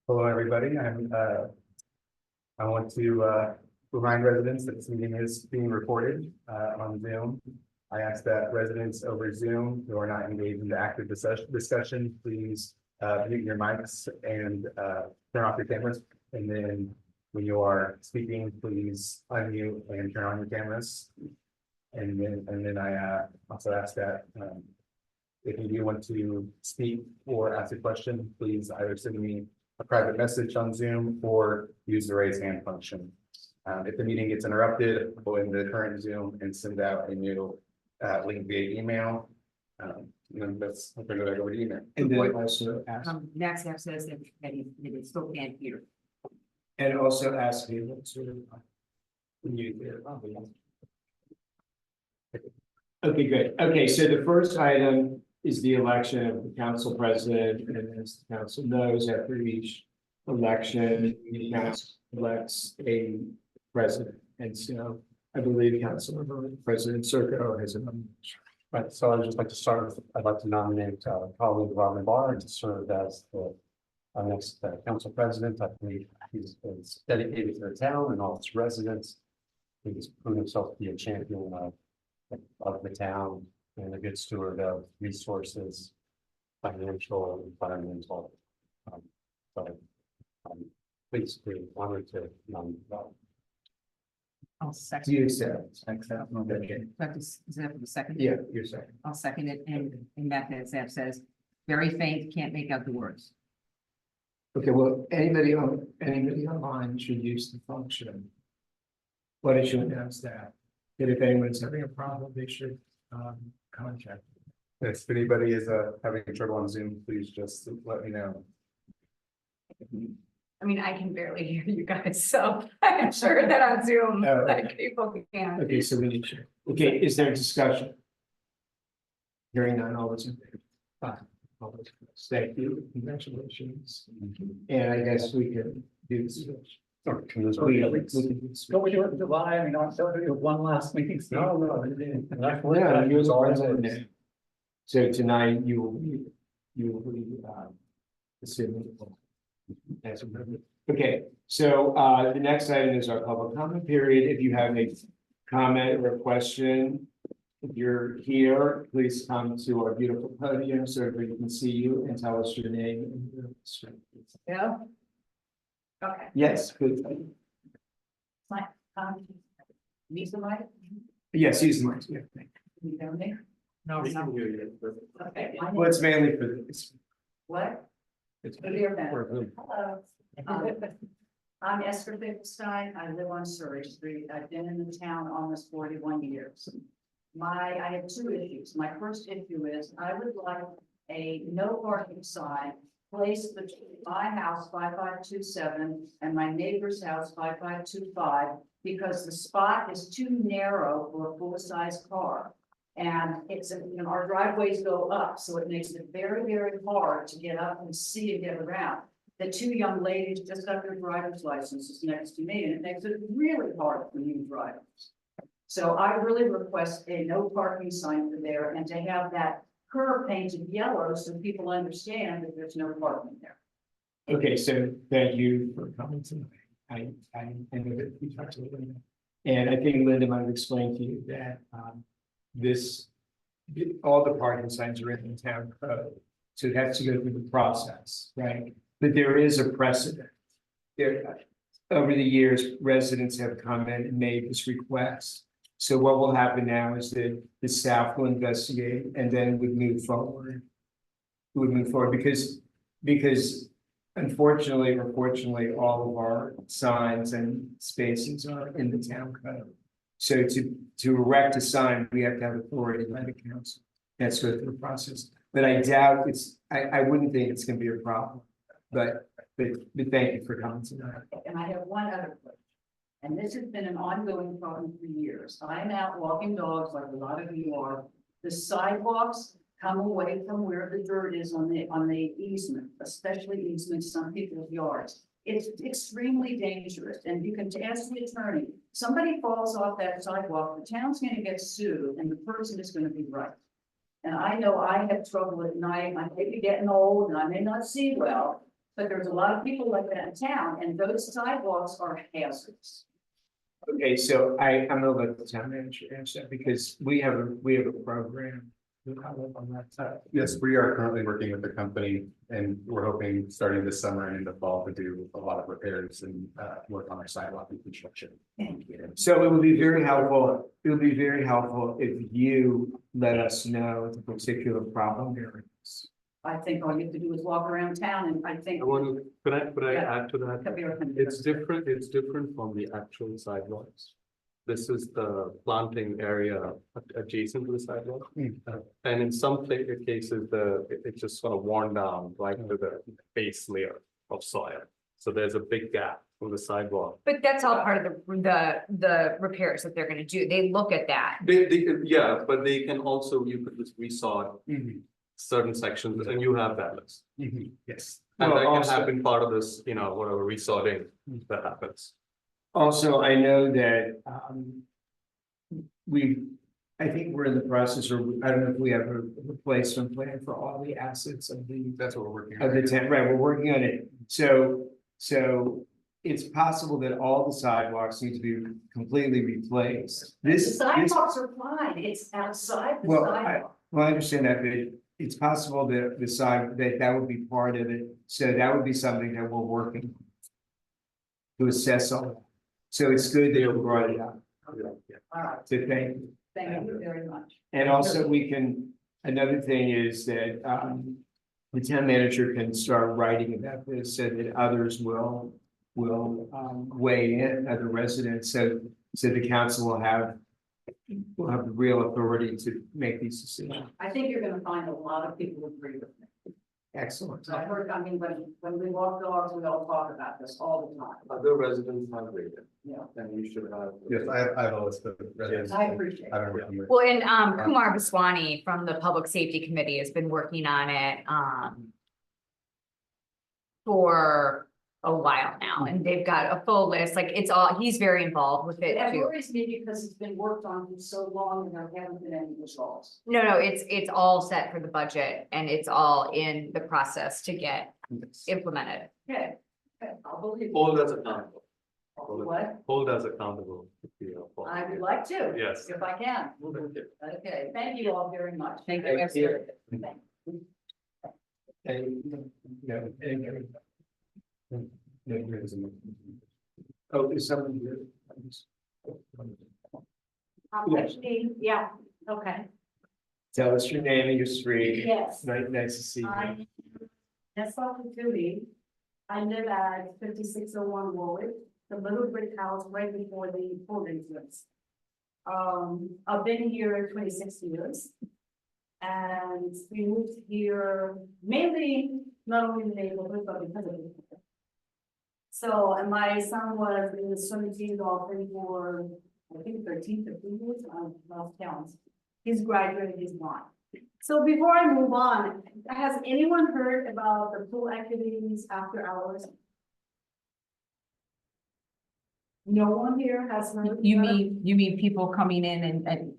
Hello, everybody. I want to remind residents that this meeting is being recorded on Zoom. I ask that residents over Zoom who are not engaged in the active discussion, please mute your mics and turn off your cameras. And then when you are speaking, please unmute and turn on your cameras. And then I also ask that if you do want to speak or ask a question, please either send me a private message on Zoom or use the raise hand function. If the meeting gets interrupted, go in the current Zoom and send out a new link via email. And that's I'm gonna go back over to email. And then also ask, Next step says that he still can't hear. and also ask people to. Mute their. Okay, good. Okay, so the first item is the election of the council president, and as the council knows, after each election, the council elects a president. And so I believe Councilor President Circo has a nomination. Right, so I'd just like to start with, I'd like to nominate colleague Robin Barr to serve as the next council president. I believe he's dedicated to the town and all its residents. He's proven himself to be a champion of the town and a good steward of resources, financial, environmental. So I'm basically honored to nominate Robin. I'll Do second. you accept? Okay. Is that for the second? Yeah, you're second. I'll second it, and that says, very faint, can't make out the words. Okay, well, anybody online should use the function. Why don't you announce that? That if anyone's having a problem, they should contact. If anybody is having trouble on Zoom, please just let me know. I mean, I can barely hear you guys, so I'm sure that on Zoom, Oh, like people can. Okay, so we need to, okay, is there discussion? Hearing none, all those in favor? Fine. All those opposed. Thank you, congratulations. And I guess we can do this. Or can this We be- can do this. Don't we do it in July? I mean, I'm still doing one last meeting. No, Yeah, you're the president. So tonight you will be assuming. As a member. Okay, so the next item is our public comment period. If you have a comment or a question, if you're here, please come to our beautiful podium so everybody can see you and tell us your name and your strength. Yeah. Okay. Yes, please. Lisa, Mike, Yes, use the mic. Yeah, thank you know me? No, we can hear you. Okay. you. Well, it's mainly for this. What? It's Clear better. for who? Hello. I'm Esther Finkelstein. I live on Surrey Street. I've been in the town almost 41 years. I have two issues. My first issue is I would like a no parking sign placed between my house 5527 and my neighbor's house 5525 because the spot is too narrow for a full-size car. And it's, our driveways go up, so it makes it very, very hard to get up and see and get around. The two young ladies just got their driver's licenses next to me, and it makes it really hard for new drivers. So I really request a no parking sign for there and to have that curb painted yellow so people understand that there's no parking there. Okay, so thank you for coming tonight. I know that we talked a little bit. And I think Linda might have explained to you that all the parking signs are in the town code. So it has to go through the process, right? But there is a precedent. Over the years, residents have come in and made this request. So what will happen now is that the staff will investigate and then would move forward. Because unfortunately or fortunately, all of our signs and spaces are in the town code. So to erect a sign, we have to have authority by the council. That's go through the process. But I doubt I wouldn't think it's gonna be a problem. But thank you for coming tonight. And I have one other question. And this has been an ongoing problem for years. I'm out walking dogs like a lot of you are. The sidewalks come away from where the dirt is on the easement, especially easements, some people's yards. It's extremely dangerous, and you can ask the attorney, somebody falls off that sidewalk, the town's gonna get sued, and the person is gonna be right. And I know I have trouble at night, I may be getting old, and I may not see well, But there's a lot of people like that in town, and those sidewalks are hazardous. Okay, so I'm gonna let the town manager answer that because we have a program. On that side. Yes, we are currently working with the company and we're hoping starting this summer and in the fall to do a lot of repairs and work on our sidewalk and construction. Thank you. So it would be very helpful, if you let us know the particular problem there is. I think all you have to do is walk around town, and I think. I want to, could I Yeah. add to that? Kabir can- It's different from the actual sidewalks. This is the planting area adjacent to the sidewalk. And in some cases, it's just sort of worn down right to the base layer of soil. So there's a big gap from the sidewalk. But that's all part of the repairs that they're gonna do. They look at that. Yeah, but they can also, you could just resod certain sections and you have that list. Yes. And Well, that can also- happen part of this, whatever resodding that happens. Also, I know that, I think we're in the process, or I don't know if we have a replacement plan for all the assets of the That's what we're working of the on. town, right, we're working on it. So it's possible that all the sidewalks need to be completely replaced. The This, sidewalks are fine, it's outside the Well, sidewalk. well, I understand that, but it's possible that that would be part of it. So that would be something that we're working to assess all that. So it's good that you brought it up. All right, So thank you. thank you very much. And also another thing is that, the town manager can start writing about this so that others will weigh in, other residents, so the council will have the real authority to make these decisions. I think you're gonna find a lot of people agree with me. Excellent. So I heard, I mean, when we walk dogs, we all talk about this all the time, Other residents have rated, you know. and we should have. Yes, I have a list of residents. I appreciate I've it. been working with. Well, and Kumar Baswani from the Public Safety Committee has been working on it for a while now, and they've got a full list, like he's very involved with it That too. worries me because it's been worked on for so long and there haven't been any results. No, it's all set for the budget and it's all in the process to get implemented. Okay, okay, I'll believe you. Hold us accountable. What? Hold us accountable. I would like to. Yes. If I can. Okay, thank you all very much. Thank you, Thank you. Esther. Thank you. Oh, is someone here? Actually, yeah, okay, Tell us your name and your street. yes. Nice to see you. I, that's all to me. I live at 5601 Warwick, the little brick house right before the holding place. I've been here 26 years. And we moved here mainly, not only in the neighborhood, but because of it. So, and my son was in the swimming team golfing for, I think 13, 15 years, I lost count. He's graduated, he's gone. So before I move on, has anyone heard about the pool activities after hours? No one here has heard? You about it? mean people coming in and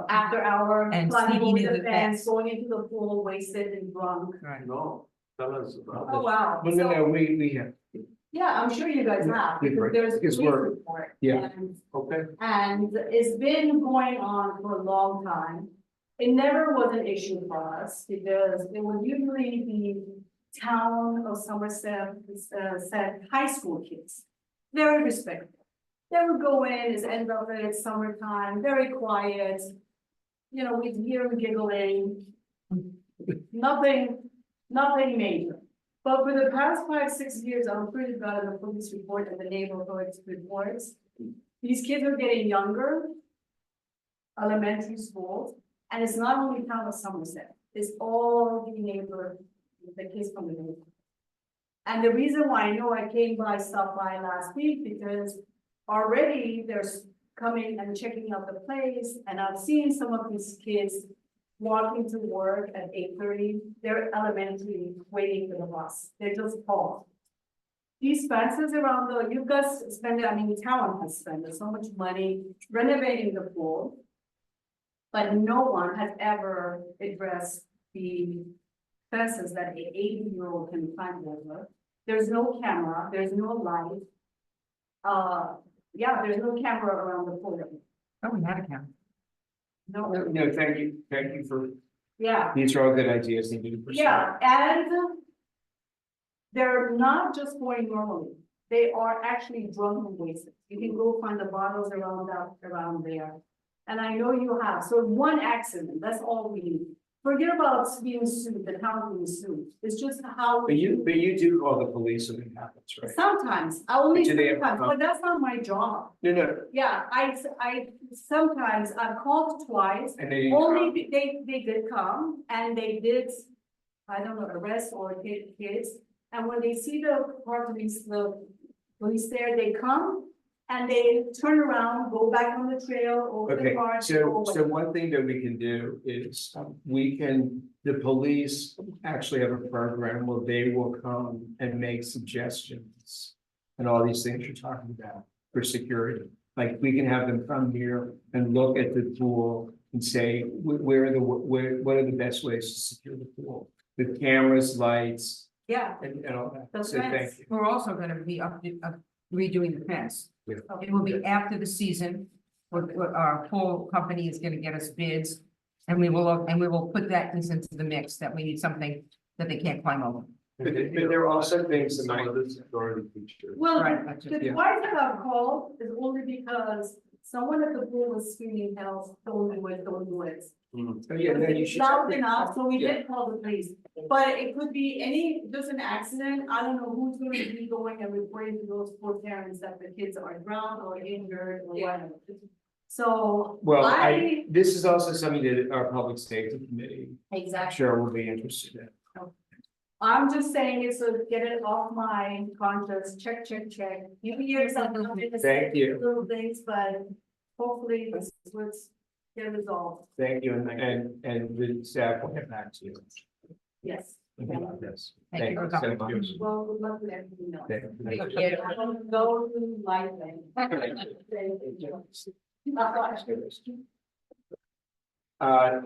After hour, And climbing sneaking over into the the fence, fence. going into the pool, wasted and drunk. right. No, tell us about Oh, wow. Well, no, So- no, we have, Yeah, I'm sure you guys have, Yeah, because right. there's a Because police we're- report. yeah. Okay. And it's been going on for a long time. It never was an issue for us, because it was usually the town of Somerset, said high school kids. Very respectful. They would go in, it's end of it, it's summertime, very quiet. You know, we'd hear them giggling. Nothing major. But for the past 5-6 years, I'm pretty proud of the police report and the neighborhood reports. These kids are getting younger. Elementary schools, and it's not only town of Somerset, it's all the neighbor, the kids from the neighborhood. And the reason why I know I stopped by last week, because already there's coming and checking out the place, and I've seen some of these kids walking to work at 8:30, they're elementary, waiting for the bus, they're just paused. These fences around you guys the town has spent so much money renovating the pool. But no one has ever addressed the fences that an 80-year-old can climb over. There's no camera, there's no light. Yeah, there's no camera around the pool. Oh, we had a camera. No, No, thank you for, yeah, these are all good ideas, need to pursue. yeah, and they're not just going normally. They are actually drunken wasted. You can go find the bottles around there. And I know you have, so one accident, that's all we need. Forget about being sued, the town being sued. It's just how. But you do call the police when it happens, right? Sometimes, only Do they have- sometimes, but that's not my job. No, Yeah, I sometimes I've called twice, and they. only they did come and they did, I don't know, arrest or hit kids. And when they see the police there, they come and they turn around, go back on the trail over the Okay, car. so one thing that we can do is, the police actually have a program where they will come and make suggestions. And all these things you're talking about for security, like we can have them come here and look at the pool and say, what are the best ways to secure the pool? With cameras, lights, Yeah, and all that, The so thank fence. you. We're also gonna be redoing the fence. Yeah. It will be after the season, our pool company is gonna get us bids. And we will put that into the mix, that we need something that they can't climb over. But there are also things that Some might. of this security features. well, Right, that's just- the twice that I've called is only because someone at the pool was screaming, "Help, don't do it, don't do it." Oh, yeah, then you It's should. loud enough, so we Yeah. did call the police, but it could be just an accident, I don't know who's gonna be going and reporting to those poor parents that the kids are drowned or injured or whatever. So. Well, this is also something that our public safety committee, I'm Exactly, sure will be interested in. I'm just saying it, so get it off my conscience, check. You hear something, Thank you. little things, but hopefully this was get resolved, Thank you, and the staff will get back to you. yes. About this. Thank you for so coming. much. Well, good luck with everything else. Thank you. Thank you. I don't go to life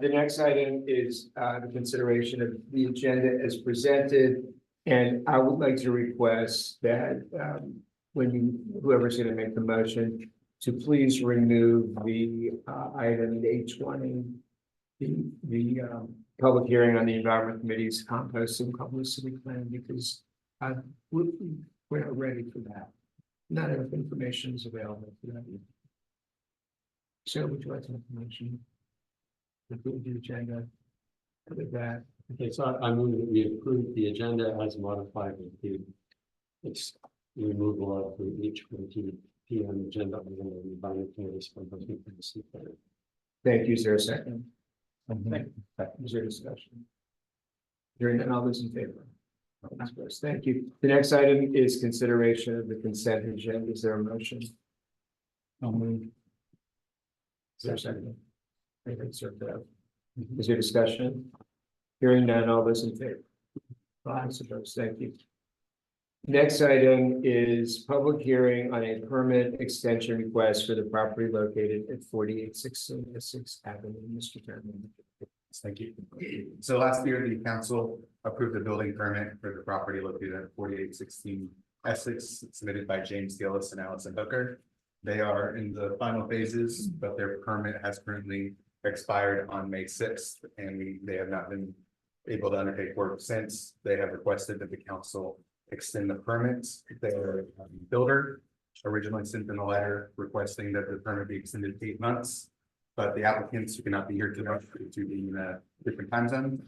The next item is, the consideration of the agenda as presented. And I would like to request that, whoever's gonna make the motion, to please remove the, item 820. The public hearing on the environment committee's composting publicity plan, because, we're not ready for that. Not enough information is available for that. So would you like some information? Approve the agenda. With that, Okay, so I move that we approve the agenda as modified with the. It's removal of the H20 PM agenda. We're going to be buying this from the. thank you, is there a second? Is there discussion? Hearing none, all those in favor? Thank you. The next item is consideration of the consent agenda. Is there a motion? I'll move. Is there a second? Is there discussion? Hearing none, all those in favor? Five, opposed, thank you. Next item is public hearing on a permit extension request for the property located at 4866 Avenue. Mr. Chairman. Thank you. So last year, the council approved a building permit for the property located at 4816 Essex, submitted by James Gillis and Allison Hooker. They are in the final phases, but their permit has currently expired on May 6th, and they have not been able to undertake work since. They have requested that the council extend the permits. Their builder originally sent in a letter requesting that the permit be extended to 8 months. But the applicants who cannot be here tonight due to being in a different time zone.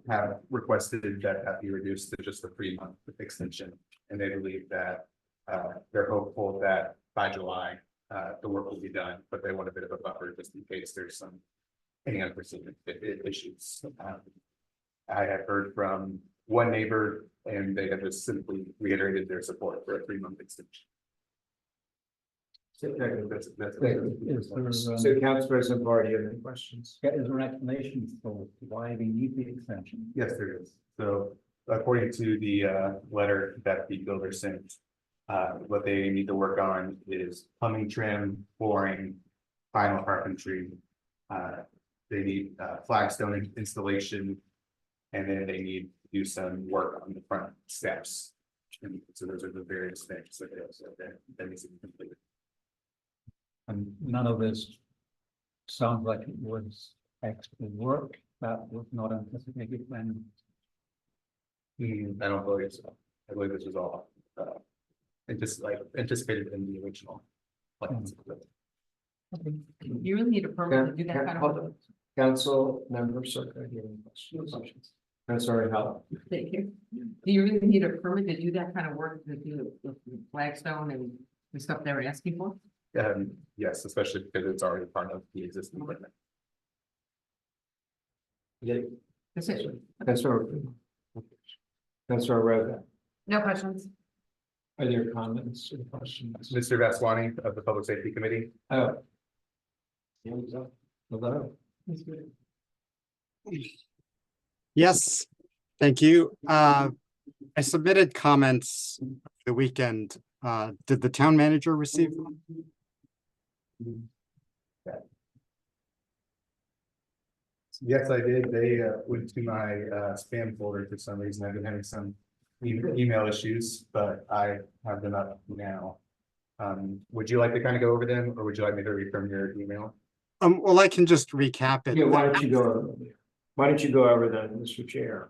Have requested that that be reduced to just a 3-month extension. And they believe that they're hopeful that by July, the work will be done, but they want a bit of a buffer just in case there's any unforeseen issues. I have heard from one neighbor and they have just simply reiterated their support for a 3-month extension. So Councilperson Barr, do you have any questions? Is there an explanation for why they need the extension? Yes, there is. So according to the letter that the builder sent, what they need to work on is plumbing trim, flooring, final carpentry. They need flagstone installation, And then they need to do some work on the front steps. And so those are the various things that needs to be completed. And none of this sounds like it was extra work that was not anticipated when. I don't believe so. I believe this was all, anticipated in the original plans. You really need a permit to do that kind of work. Council members, are there any questions? I'm sorry, how? Thank you. Do you really need a permit to do that kind of work, to do the flagstone and the stuff they were asking for? Yes, especially because it's already part of the existing equipment. That's it. Councilor. Councilor Rhoda, No questions? are there comments or questions? Mr. Vaswani of the Public Safety Committee. Oh. Hello. Yes, thank you. I submitted comments the weekend. Did the town manager receive them? Yes, I did. They went to my spam folder for some reason. I've been having some email issues, but I have them up now. Would you like to kind of go over them, or would you like me to read from your email? Well, I can just recap it. Yeah, why don't you go over that, Mr. Chair?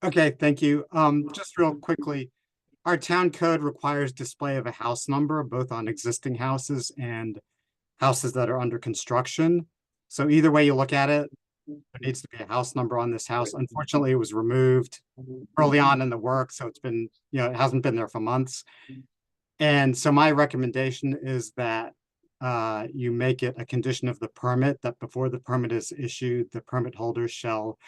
Okay, thank you. Just real quickly, our town code requires display of a house number, both on existing houses and houses that are under construction. So either way you look at it, there needs to be a house number on this house. Unfortunately, it was removed early on in the work, so it's been, it hasn't been there for months. And so my recommendation is that you make it a condition of the permit that before the permit is issued, the permit holder shall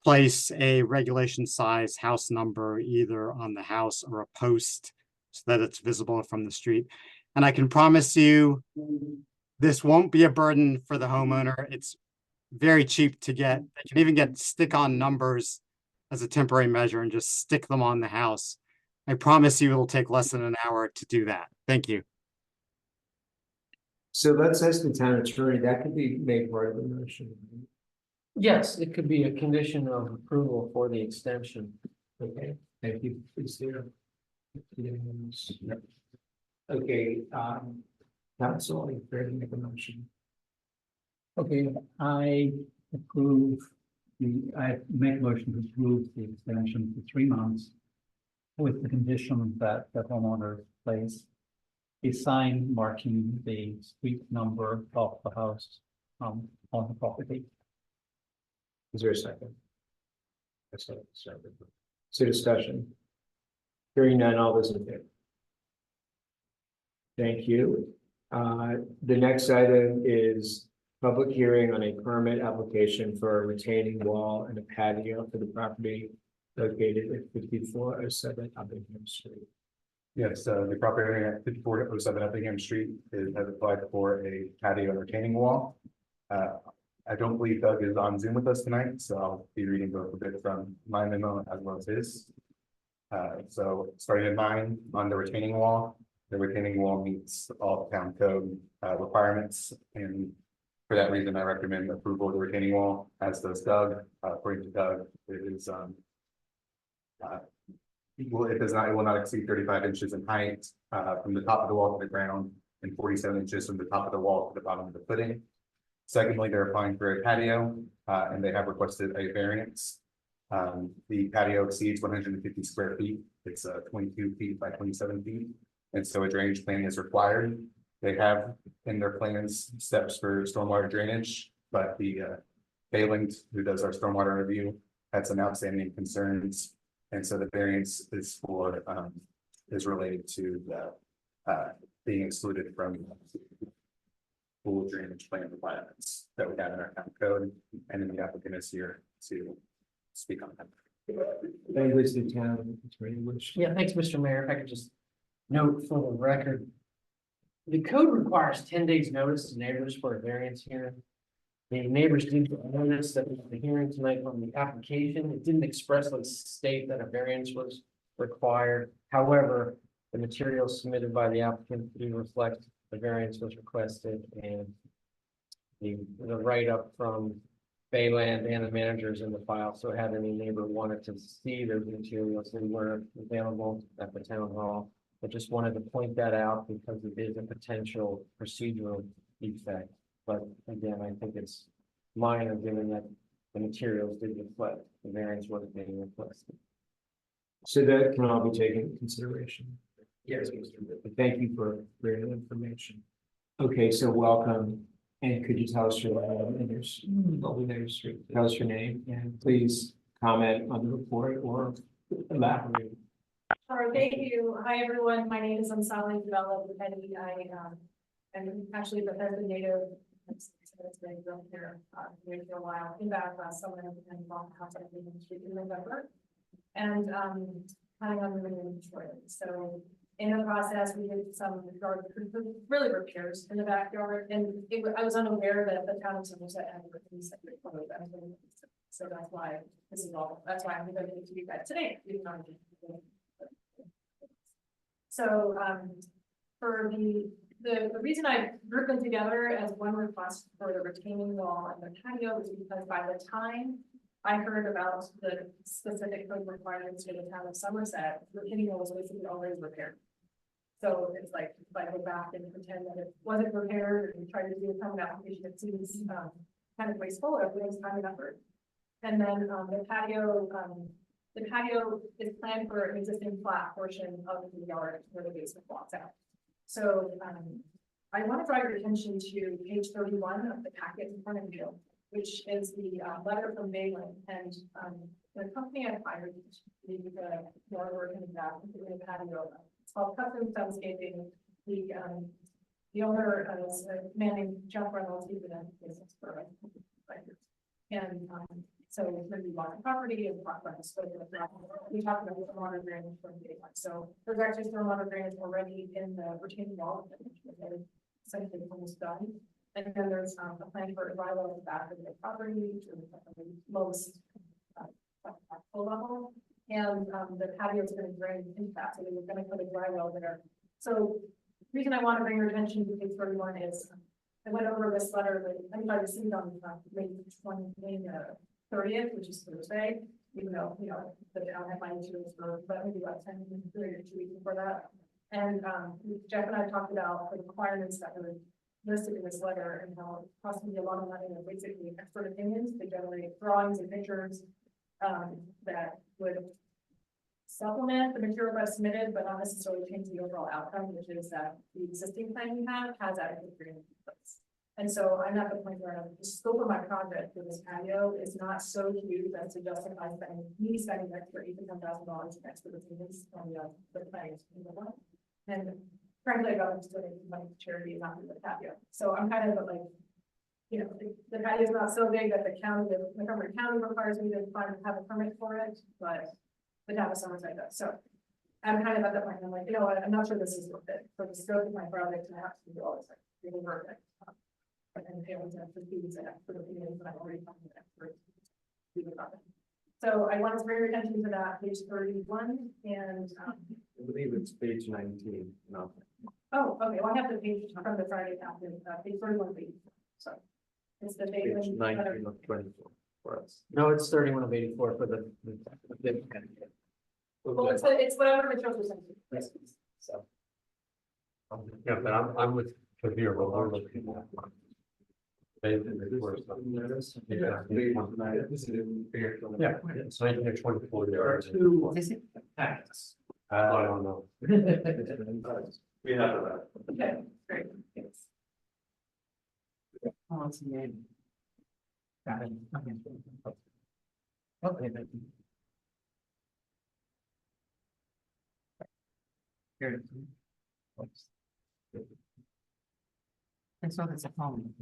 place a regulation size house number either on the house or a post so that it's visible from the street. And I can promise you, this won't be a burden for the homeowner. It's very cheap to get. They can even get stick-on numbers as a temporary measure and just stick them on the house. I promise you it'll take less than an hour to do that. Thank you. So let's ask the town attorney, that could be made part of the motion. Yes, it could be a condition of approval for the extension. Okay, thank you. Is there? Okay, council, are you ready to make a motion? Okay, I make a motion to approve the extension for 3 months. With the condition that the homeowner place a sign marking the street number of the house on the property. Is there a second? So discussion. Hearing none, all those in favor? Thank you. The next item is public hearing on a permit application for a retaining wall and a patio for the property located at 5407 Uppingham Street. Yes, the property owner at 5407 Uppingham Street has applied for a patio and retaining wall. I don't believe Doug is on Zoom with us tonight, so I'll be reading both a bit from my memo as well as his. So starting in mine, on the retaining wall meets all the town code requirements, and for that reason, I recommend approval of the retaining wall, as does Doug. According to Doug, it is it will not exceed 35 inches in height from the top of the wall to the ground, and 47 inches from the top of the wall to the bottom of the footing. Secondly, they're applying for a patio, and they have requested a variance. The patio exceeds 150 square feet. It's 22 feet by 27 feet, and so a drainage plan is required. They have in their plans steps for stormwater drainage, but the Bayland, who does our stormwater review, had some outstanding concerns. And so the variance is for is related to the being excluded from full drainage plan requirements that we have in our town code, and then the applicant is here to speak on that. Language the town attorney wish. Yeah, thanks, Mr. Mayor. If I could just note for the record. The code requires 10 days notice to neighbors for a variance hearing. The neighbors did notice that the hearing tonight on the application, it didn't expressly state that a variance was required. However, the materials submitted by the applicant do reflect the variance was requested, and the write-up from Bayland and the managers in the file, so had any neighbor wanted to see those materials, they weren't available at the town hall. I just wanted to point that out because it is a potential procedural defect, but again, I think it's minor, given that the materials did reflect the variance was being requested. So that can all be taken into consideration. Yes, Mr. Whitman. Thank you for bringing the information. Okay, so welcome, and could you tell us your name and tell us your name, and please comment on the report or elaborate. Sure, thank you. Hi, everyone. My name is Ansali Develop. I'm actually the Bethesda native. It's been grown here for a while. Came back last summer and bought the house in November. And planning on moving in Detroit. So in the process, we did some really repairs in the backyard, and I was unaware that the town of Somerset had written separate code. So that's why this is all. That's why I'm going to do that today. So for the reason I grouped them together as one request for the retaining wall and the patio is because by the time I heard about the specific code requirements for the town of Somerset, the retaining wall was basically already repaired. So it's like, if I go back and pretend that it wasn't repaired and try to do a common application, it seems kind of wasteful, or waste time and effort. And then the patio is planned for an existing flat portion of the yard where the basement walks out. So I want to draw your attention to page 31 of the packet in front of you, which is the letter from Bayland, and the company I hired the yard work in the back, including the patio. It's called Custom Landscaping. The owner is a man named Jeff Reynolds. He's been in business for 5 years. And so when we bought the property and bought the scope of the property, we talked about the stormwater drainage from day one. So there's actually stormwater drainage already in the retaining wall, essentially almost done. And then there's a plan for a dry well at the back of the property to the lowest full level. And the patio is going to drain into that. So they were going to put a dry well there. So the reason I want to bring your attention to page 31 is I went over this letter that I think I received on May 30th, which is Thursday, even though, you know, the town had my issues for maybe about 10 2 weeks before that. And Jeff and I talked about the requirements that were listed in this letter and how it costs me a lot of money and basically expert opinions to generate drawings and pictures that would supplement the material I've submitted, but not necessarily change the overall outcome, which is that the existing plan we have has adequate drainage in place. And so I'm at the point where the scope of my project for this patio is not so huge as to justify spending extra $8,000 extra opinions on the planning. And frankly, I got into donating money to charity, not to the patio. So I'm kind of like, you know, the patio is not so big that the Montgomery County requires me to have a permit for it, but the town of Somerset does. So I'm kind of at that point. I'm like, you know what, I'm not sure this is worth it for the scope of my project to have to do all this, like, really worth it. And pay for fees and for the opinions that I've already talked to experts. So I want to bring your attention to that page 31 and I believe it's page 19. No. oh, okay. Well, I have the page from the Friday after page 31 page. So it's the Page Bayland 19 of 24 for us. No, it's 31 of 84 for the well, it's whatever materials we sent you. So. Yeah, but I'm with Kabir, but we're looking at. Yeah, it's 19 or 24. There are two Is it? packets. I don't know. We have that. Okay, great. Thanks. Oh, it's the name. Got it. Okay. Okay. Here. And so that's a problem.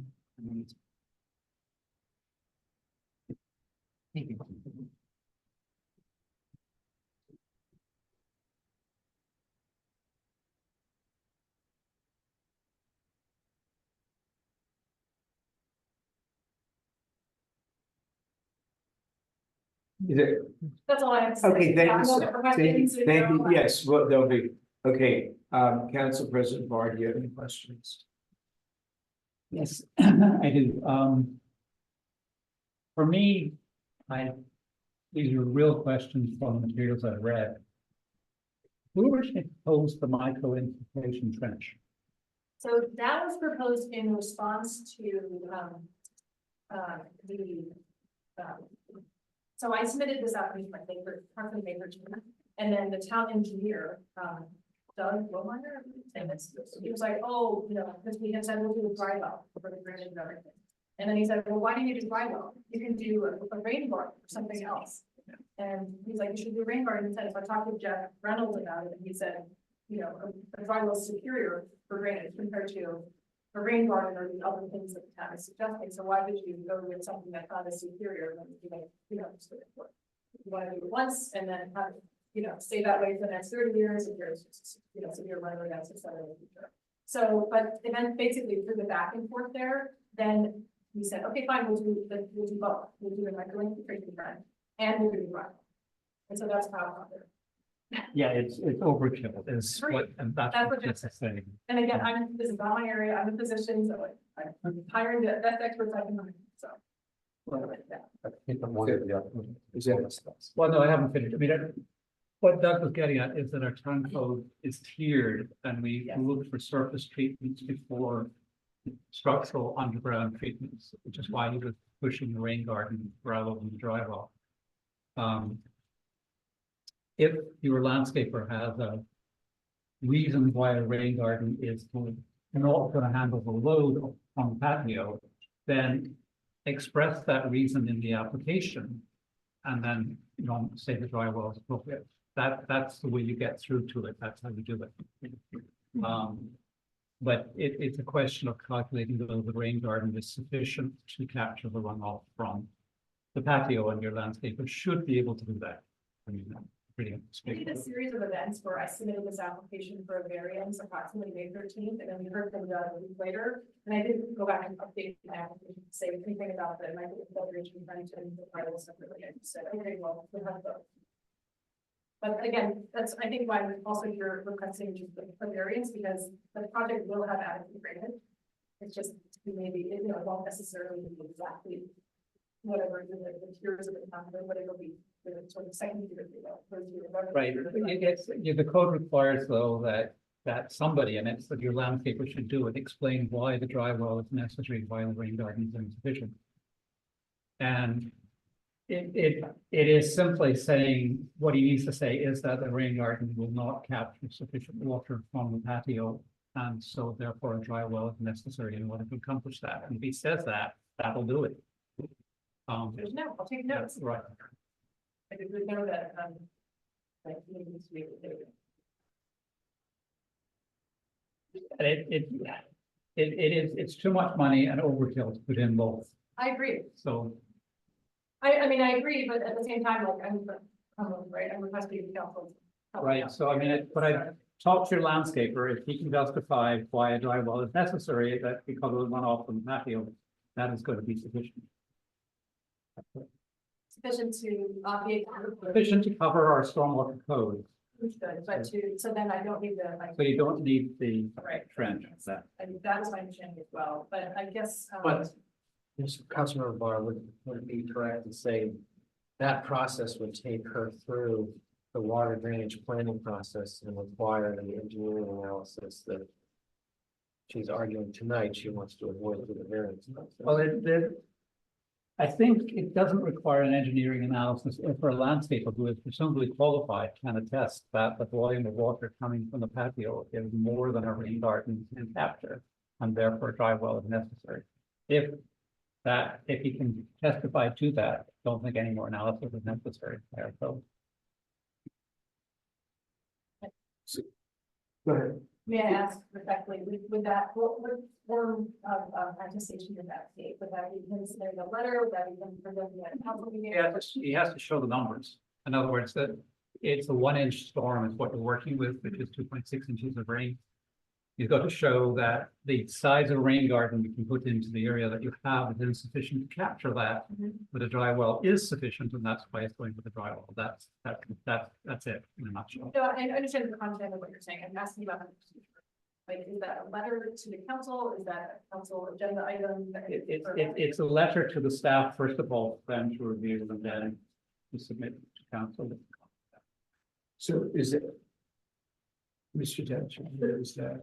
Thank you. Is it, That's all I have to say. okay, thank you, I'm so- looking for my thank things you, to thank you, go. yes, well, there'll be, okay, Council President Barr, do you have any questions? Yes, I do. For me, these are real questions from the materials I read. Who originally proposed the micro infiltration trench? So that was proposed in response to, the, so I submitted this application, my favorite, Parkland Baker, and then the town engineer, Doug Wilmeyer, and he was like, oh, you know, because we had said we'll do a dry well for the drainage and everything. And then he said, well, why don't you do dry well? You can do a rain garden or something else. And he's like, you should do a rain garden. He said, if I talked to Jeff Reynolds about it, and he said, you know, a dry well is superior for drainage compared to a rain garden or the other things that the town is suggesting. So why would you go with something that's not as superior when you know, you want to do it once and then have, you know, stay that way for the next 30 years if there's, you know, severe weather events, et cetera, in the future. So, but and then basically through the back and forth there, then we said, okay, fine, we'll do both. We'll do a micro infiltration front and we'll do dry. And so that's how I got there. Yeah, it's overkill is what, and that's That's what what this is saying. And again, this is not my area, I'm in position, so I'm hiring the best experts I can find, so. I think I'm one of the. Is it- Well, no, I haven't finished. I mean, what Doug was getting at is that our town code is tiered and we Yes. look for surface treatments before structural underground treatments, which is why he was pushing the rain garden rather than the dry well. If your landscaper has a reason why a rain garden is not going to handle the load on the patio, then express that reason in the application. And then, you know, say the dry well is appropriate. That's the way you get through to it. That's how you do it. But it's a question of calculating whether the rain garden is sufficient to capture the runoff from the patio, and your landscaper should be able to do that. I mean, pretty We did a series of events where I submitted this application for a variance approximately May 13th, and then we heard from the week later. And I did go back and update my application to say anything about the micro-infiltration front and the title separately. I just said, okay, well, we'll have both. But again, that's, I think, why also you're requesting just the variance, because the project will have adequate drainage. It's just maybe, you know, it won't necessarily be exactly whatever the tiers of the town, but it'll be the sort of second tier, you know, third tier, whatever. Right, the code requires though that somebody, and it's that your landscaper should do it, explain why the dry well is necessary, why the rain garden is insufficient. And it is simply saying, what he needs to say is that the rain garden will not capture sufficient water from the patio. And so therefore a dry well is necessary in order to accomplish that. And if he says that, that'll do it. There's no, I'll take notes. Right. I did know that, like, he needs to be able to do it. And it's too much money and overkill to put in both. I agree. So, I mean, I agree, but at the same time, like, I'm right, I'm requesting the council. help me right, out. so I mean, but I talked to your landscaper, if he can justify why a dry well is necessary, that because of the runoff from the patio, that is going to be sufficient. Sufficient to obviate. Sufficient to cover our stormwater code, Understood, but so then I don't need the, like, so you don't need the right. trench. That I mean, that was my understanding as well, but I guess. But Councilmember Barr would it be correct to say that process would take her through the water drainage planning process and require the engineering analysis that she's arguing tonight she wants to avoid through the variance. well, I think it doesn't require an engineering analysis if a landscaper who is presumably qualified can attest that the volume of water coming from the patio is more than a rain garden can capture, and therefore a dry well is necessary. If he can testify to that, don't think any more analysis is necessary there, so. Go ahead. May I ask respectfully, would that, what form of attestation would that take? Would that be him submitting a letter? Would that be him presenting at a council meeting? Yeah, he has to show the numbers. In other words, that it's a 1-inch storm is what you're working with, which is 2.6 inches of rain. You've got to show that the size of a rain garden you can put into the area that you have is insufficient to capture that, but a dry well is sufficient, and that's why it's going with the dry well. That's it in a nutshell. No, I understand the content of what you're saying. I'm asking about the procedure. Like, is that a letter to the council? Is that a council agenda item? It's a letter to the staff, first of all, for them to review and then to submit to council. So is it? Mr. Denson, is that?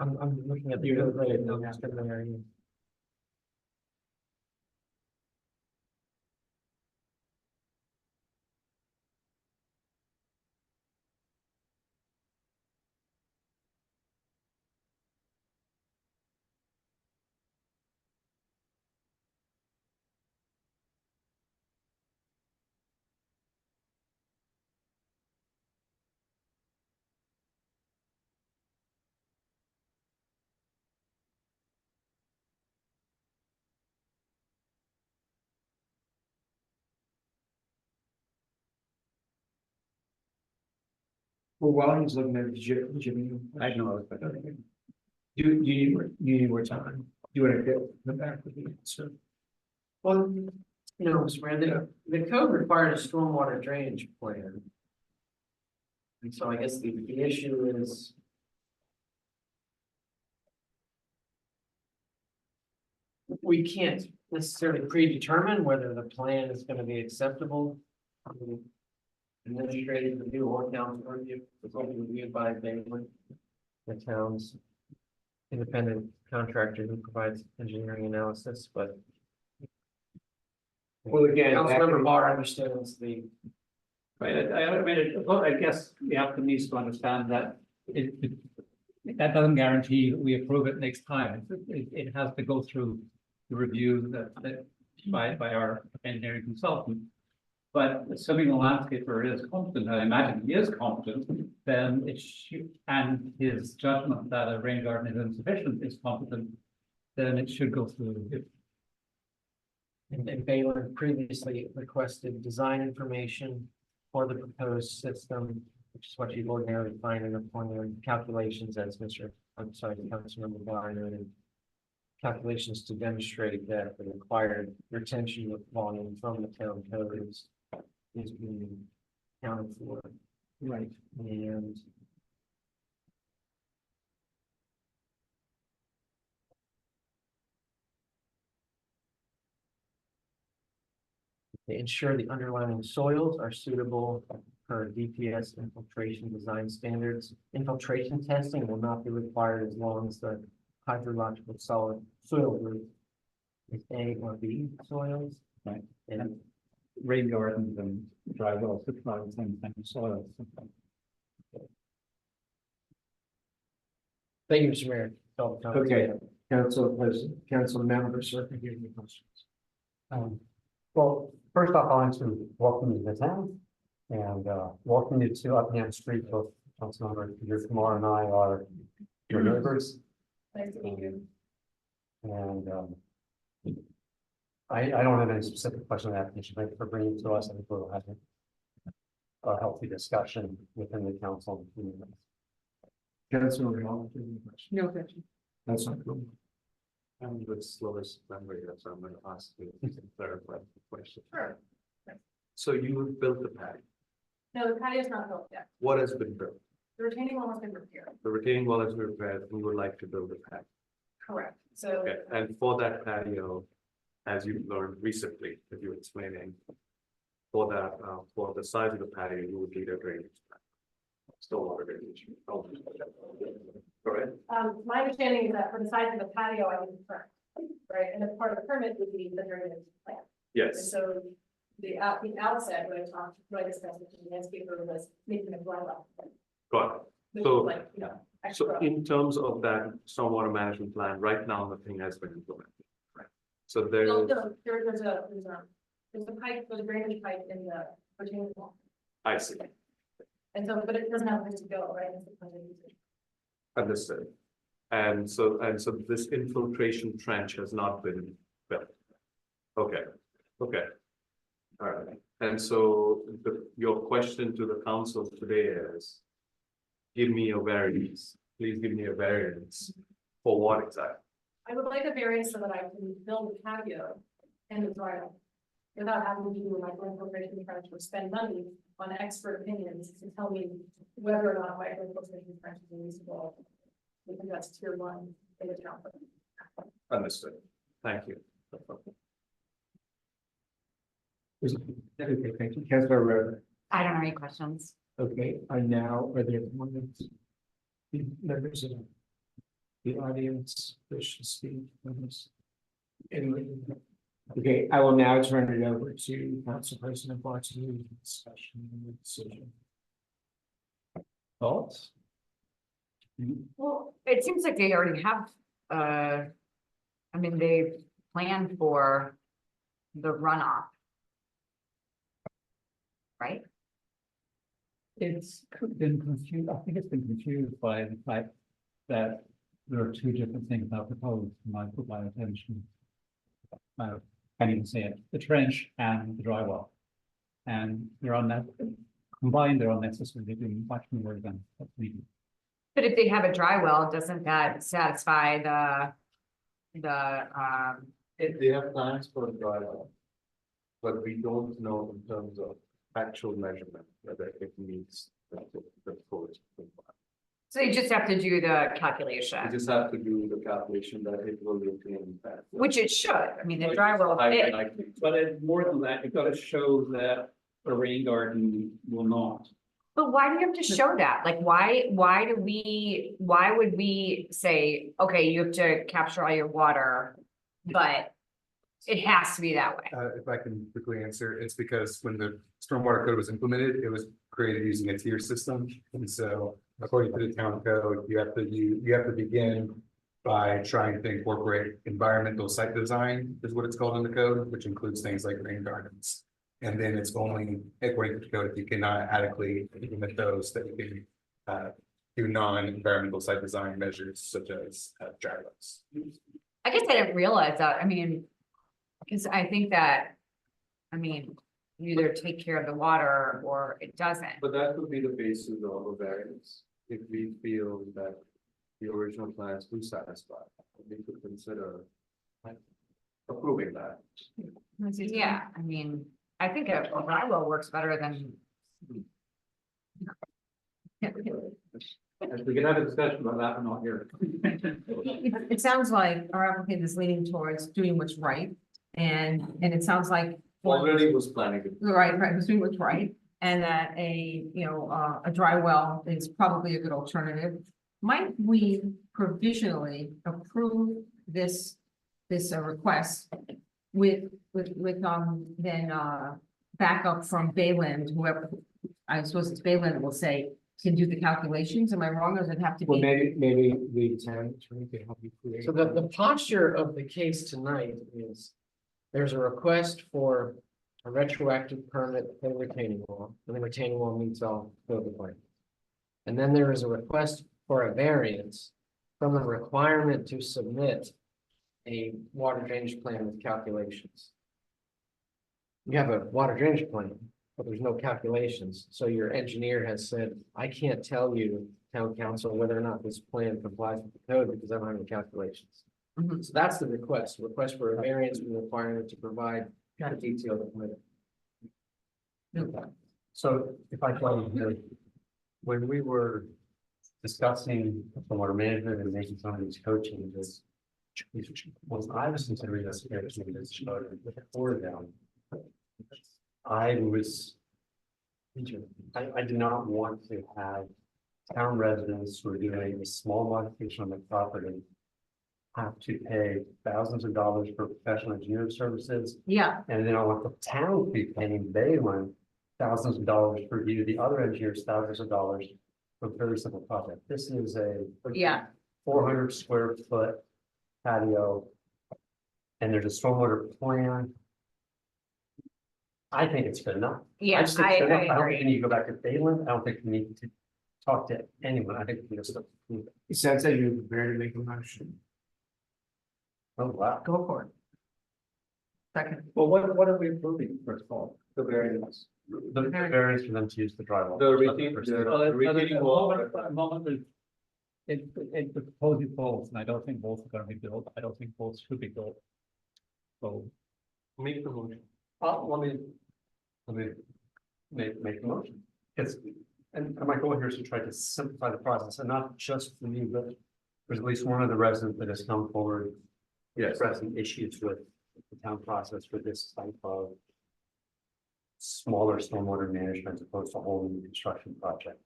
I'm looking at the. You're code right right, now, yeah. Mr. Mayor. Well, while he's looking at Jimmy. I know, but You need more time. You want to go the back with the answer? Well, you know, Mr. Mayor, the code requires a stormwater drainage plan. And so I guess the issue is. We can't necessarily predetermine whether the plan is gonna be acceptable. Administrative review or council review, it's only reviewed by Baylor, the town's independent contractor who provides engineering analysis, but. Well, again, Councilmember Barr understands the. right, I guess the applicant needs to understand that that doesn't guarantee that we approve it next time. It has to go through the review that by our engineering consultant. But assuming the landscaper is competent, I imagine he is competent, then it should, and his judgment that a rain garden is insufficient is competent, then it should go through the review. And Baylor previously requested design information for the proposed system, which is what you ordinarily find in a formula calculations as Councilmember Barr noted. Calculations to demonstrate that the required retention of volume from the town code is being accounted for. Right. And they ensure the underlying soils are suitable per DPS infiltration design standards. Infiltration testing will not be required as long as the hydrological solid soil group is A or B soils. Right. And Rain gardens and dry wells, it's not the same kind of soil. thank you, Mr. Mayor. Okay, council president, council members, are there any questions? Well, first off, I want to welcome you to the town and welcome you to Uppingham Street. Both Councilmember Peter Kumar and I are your neighbors. Nice to meet you. And I don't have any specific question on the application. Thank you for bringing it to us. I think we'll have a healthy discussion within the council. Councilor Hall, do you have any questions? No question. That's not cool. I'm the slowest memory, so I'm gonna ask you to clarify the question. Sure. So you built the patio. No, the patio is not built yet. What has been built? The retaining wall has been repaired. The retaining wall has been repaired. We would like to build a patio. Correct. So Okay, and for that patio, as you learned recently, that you were explaining, for that, for the size of the patio, you would need a drainage plan. Stormwater drainage. Correct? my understanding is that for the size of the patio, I would prefer, right? And as part of the permit would be the drainage plan. And Yes, so the outset, when I discussed with the landscaper was making a dry well. got it. Which So- is like, you know, So extra. in terms of that stormwater management plan, right now, nothing has been implemented. Right. So No, there's, no, there's a pipe, there's a drainage pipe in the retaining wall. I see, And so, but it doesn't have a place to go, right? It's a place to use it. understood. And so this infiltration trench has not been built. Okay, okay. All right, and so your question to the council today is. Give me a variance, please give me a variance for what exactly? I would like a variance so that I can build a patio and the dry well. without having to do a microincorporation trench or spend money on expert opinions to tell me whether or not microincorporation trench is usable. Because that's tier one in the town. Understood. Thank you. Okay, thank you, Councilor Rowe. I don't have any questions. Okay, and now are there the members of the audience wish to speak on this? Anyway, okay, I will now turn it over to Council President Barton for discussion and decision. Thoughts? Well, it seems like they already have, I mean, they planned for the runoff. Right? It's been confused, I think it's been confused by the fact that there are two different things now proposed, and I put my attention. I can't even say it, the trench and the dry well. And they're on that, combined, they're unnecessary, they do much more than what's needed. But if they have a dry well, doesn't that satisfy They have plans for a dry well. But we don't know in terms of actual measurement, whether it meets the code. so you just have to do the We calculation, just have to do the calculation that it will retain that. which it should. I mean, the dry well, Highly it, likely. But it's more than that, you've got to show that a rain garden will not. but why do you have to show that? Like, why would we say, okay, you have to capture all your water, but it has to be that way? If I can quickly answer, it's because when the stormwater code was implemented, it was created using a tier system. And so according to the town code, you have to begin by trying to incorporate environmental site design is what it's called in the code, which includes things like rain gardens. And then it's only according to the code, if you cannot adequately implement those, that you can do non-environmental site design measures such as dry wells. I guess I didn't realize that. I mean, because I think that, I mean, you either take care of the water or it doesn't. But that would be the basis of a variance, if we feel that the original plans do satisfy, we could consider approving that. Yeah, I mean, I think a dry well works better than. We can have a discussion about that, I'm not here. It sounds like our applicant is leaning towards doing what's right, and it sounds like. Already was planning to. Right, was doing what's right, and that a dry well is probably a good alternative. Might we provisionally approve this request with then backup from Bayland, whoever, I suppose it's Bayland that will say, can do the calculations, am I wrong, or does it have to Well, be? maybe the town attorney can help you create. So the posture of the case tonight is, there's a request for a retroactive permit for the retaining wall, and the retaining wall meets all code requirements. And then there is a request for a variance from the requirement to submit a water drainage plan with calculations. You have a water drainage plan, but there's no calculations, so your engineer has said, I can't tell you, town council, whether or not this plan complies with the code because I don't have any calculations. Mhm. So that's the request for a variance from the requirement to provide a detailed plan. So if I can, here, when we were discussing stormwater management and making some of these code changes, was I was considering this before them. I do not want to have town residents who are doing a small modification on the property have to pay thousands of dollars for professional engineering services. Yeah, And then I want the town to be paying Bayland thousands of dollars for you, the other engineers, thousands of dollars for a very simple project. This is a yeah, 400 square foot patio. And there's a stormwater plan. I think it's good enough. Yeah, just think I it's good enough. I don't think agree. we need to go back to Bayland. I don't think we need to talk to anyone. I think we just. It sounds like you're prepared to make a motion. Oh, wow. go for it. Second, Well, what are we approving, first of all? The variance. The variance for them to use the drywall. The retaining, Well, the retaining wall. at the moment, it proposing both, and I don't think both are gonna be built, I don't think both should be built. So, Make the motion. let me make a motion. And my goal here is to try to simplify the process, and not just for me, but there's at least one of the residents that has come forward. Expressing issues with the town process for this type of smaller stormwater management as opposed to a whole new construction project.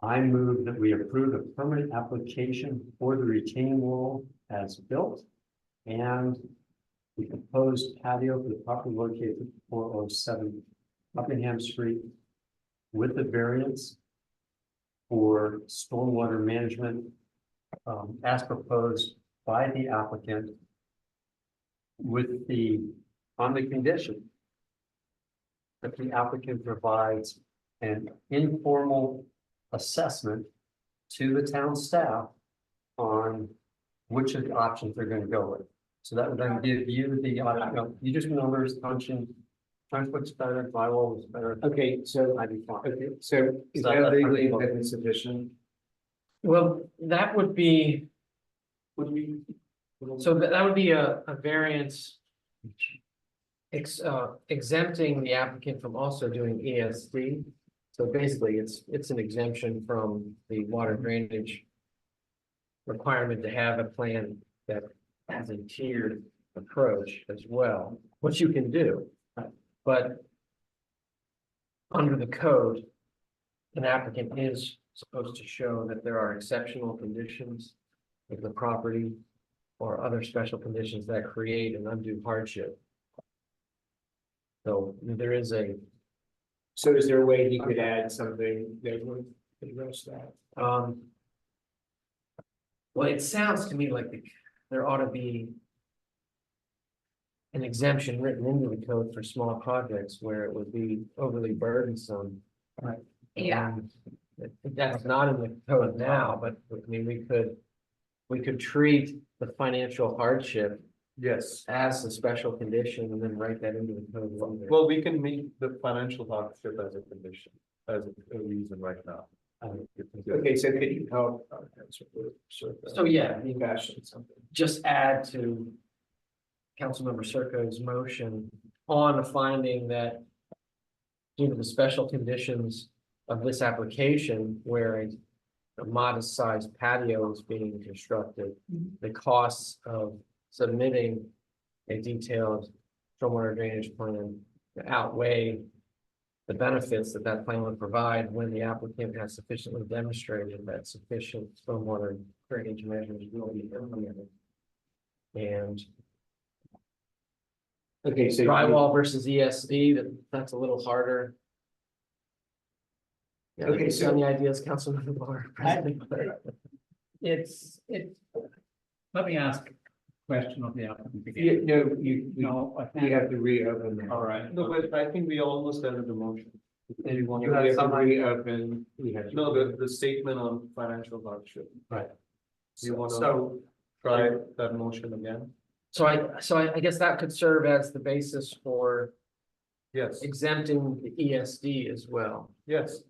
I move that we approve the permit application for the retaining wall as built and the proposed patio for the property located at 407 Buckingham Street with the variance for stormwater management as proposed by the applicant with on the condition that the applicant provides an informal assessment to the town staff on which of the options they're going to go with. So that would then give you the, you just numbers, function, what's better, drywall was better. Okay, so, I'd be fine. okay, so is So that that's legally something- insufficient? Well, that would be, so that would be a variance. Exempting the applicant from also doing ESD. So basically, it's an exemption from the water drainage. Requirement to have a plan that has a tiered approach as well, which you can do, but. Under the code. An applicant is supposed to show that there are exceptional conditions of the property. Or other special conditions that create an undue hardship. So there is So is there a way he could add something that would address that? Well, it sounds to me like there ought to be. An exemption written into the code for small projects where it would be overly burdensome. Yeah. That's not in the code now, but I mean, we could treat the financial hardship Yes, as a special condition and then write that into the code. later. well, we can meet the financial hardship as a condition, as a reason right now. Okay, so could you help? So, yeah, I mean, Fashion something. just add to. Councilmember Circo's motion on a finding that. Due to the special conditions of this application where a modest sized patio is being constructed. The costs of submitting a detailed stormwater drainage plan outweigh. The benefits that that plan would provide when the applicant has sufficiently demonstrated that sufficient stormwater drainage measures will be implemented. And Okay, so. drywall versus ESD, that's a little harder. Yeah, Okay, so- any ideas, Councilmember Barr? It's, let me ask a question of the applicant You, again. no, you, No, I you think, have to reopen that. all right. No, but I think we almost ended the motion. You have to reopen. We have to- No, the statement on financial hardship. Right. You want to So, try that motion again? So I guess that could serve as the basis for Yes, exempting the ESD as well. yes.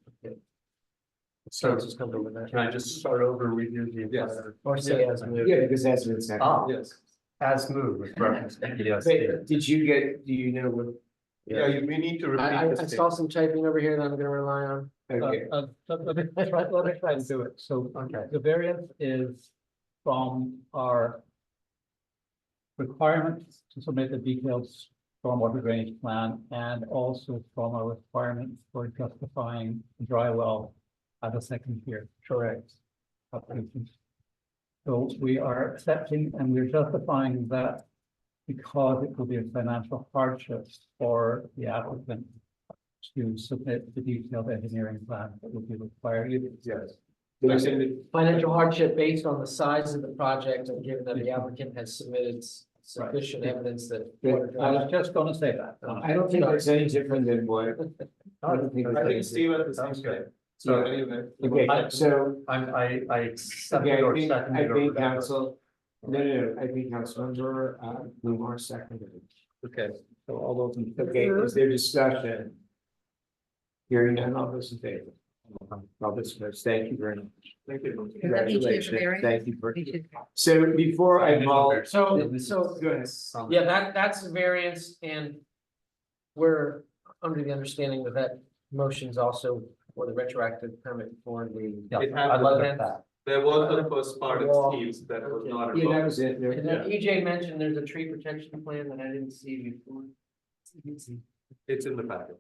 so Council's comfortable with that. can I just start over, redo the Yes. entire? Or say as moved. Yeah, because that's been second. Yes. As moved with reference to ESD. But did you get, do you know what? Yeah, we need to I repeat the saw statement. some typing over here that I'm gonna rely on. Okay, Let me try to do it. So Okay. the variance is from our requirement to submit a detailed stormwater drainage plan and also from our requirement for justifying dry well at a second tier. Correct. Application. So we are accepting and we're justifying that because it will be a financial hardship for the applicant to submit the detailed engineering plan that will be required. Yes. Financial hardship based on the size of the project and given that the applicant has submitted sufficient evidence that. I was just gonna say that. I don't think it's any different than what. I don't think. I think Steve at the same time. So anyway. Okay, so, I accept okay, or I second it or think whatever. council, no, I think Councilmember, Lumar seconded. Okay, so all those in favor? Okay, is there discussion? Hearing none, all those in favor? Well, this was, thank you very much. Thank you. Is that each year's Congratulations. variance? Thank you for, We should- so before I call. So, Go ahead. yeah, that's a variance and we're under the understanding that that motion's also for the retroactive permit for the. It I had- love that. There was the first part of Steve's that was not. Yeah, that was it. And then EJ mentioned there's a tree protection plan that I didn't see before. It's in the packet.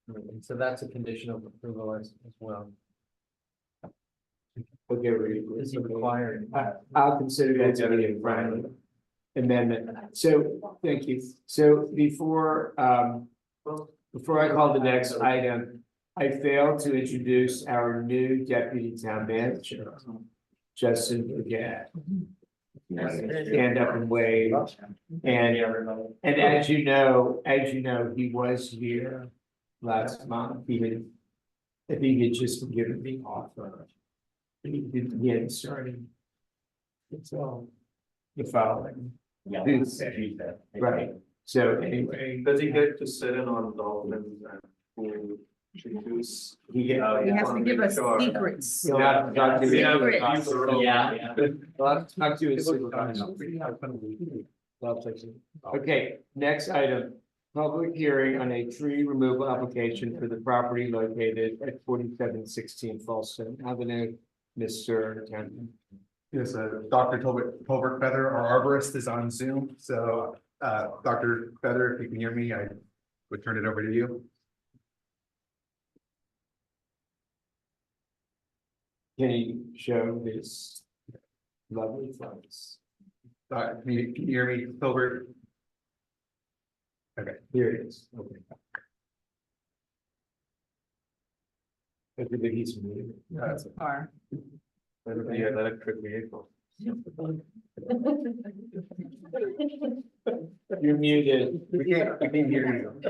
And so that's a condition of approval as well. Okay, Is he required? I'll consider that to be a friendly amendment. So, thank you. So before I call the next item, I failed to introduce our new deputy town manager, Justin Burgett. Stand up and wave. And as you know, he was here last month. If he had just given me offer. He didn't get started. So the following. Right, so anyway, Does he get to sit in on dolphins and who choose? he get. He has to give us Sure. secrets. You'll have to talk to his- Secrets. Yeah. You'll have to talk to his supervisor. Okay, next item, public hearing on a tree removal application for the property located at 4716 Folston Avenue, Mr. Town. Yes, Dr. Tolbert Feather, our arborist, is on Zoom, so, Dr. Feather, if you can hear me, I would turn it over to you. Can you show this lovely flowers? Can you hear me, Tolbert? Here it is, okay. Look at the he's moving. Are. That'll be an electric vehicle. You're muted. We can hear you.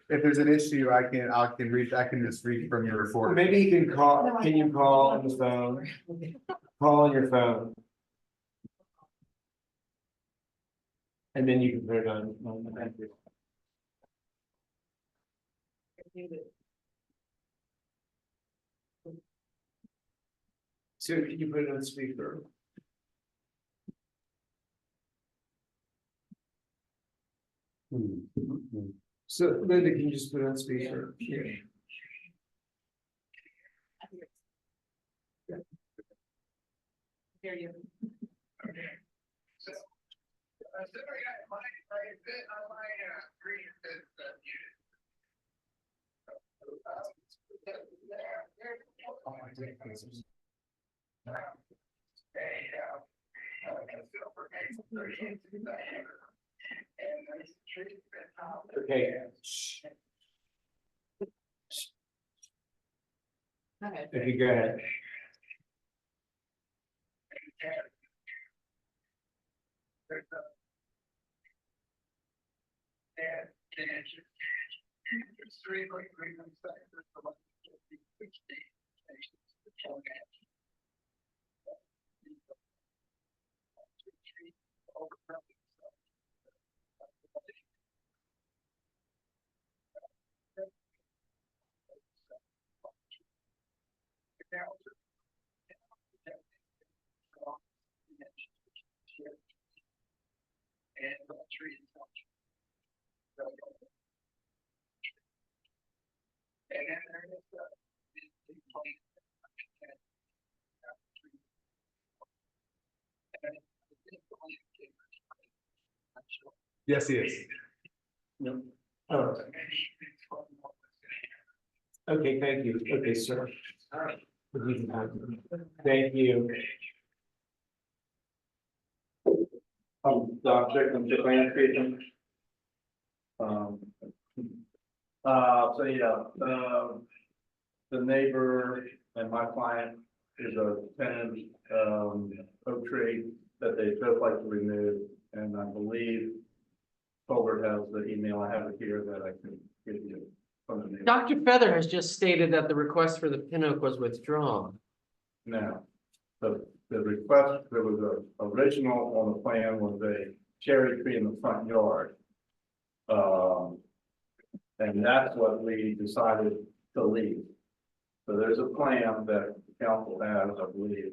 If there's an issue, I can just read from your report. Maybe you can call, can you call on the phone? Call on your phone. And then you can put it on the back. So can you put it on speaker? So Linda, can you just put it on speaker? Yeah. Hear you. Okay. Okay. Okay, go ahead. Yes, he is. Oh. Okay, thank you. Okay, sir. Thank you. Dr. Landscaping. So yeah, the neighbor and my client is a tenant, oak tree that they both like to remove, and I believe Colbert has the email, I have it here that I can give you from the neighbor. Dr. Feather has just stated that the request for the pin oak was withdrawn. Now, the request, there was a original on the plan was a cherry tree in the front yard. And that's what we decided to leave. So there's a plan that the council has, I believe.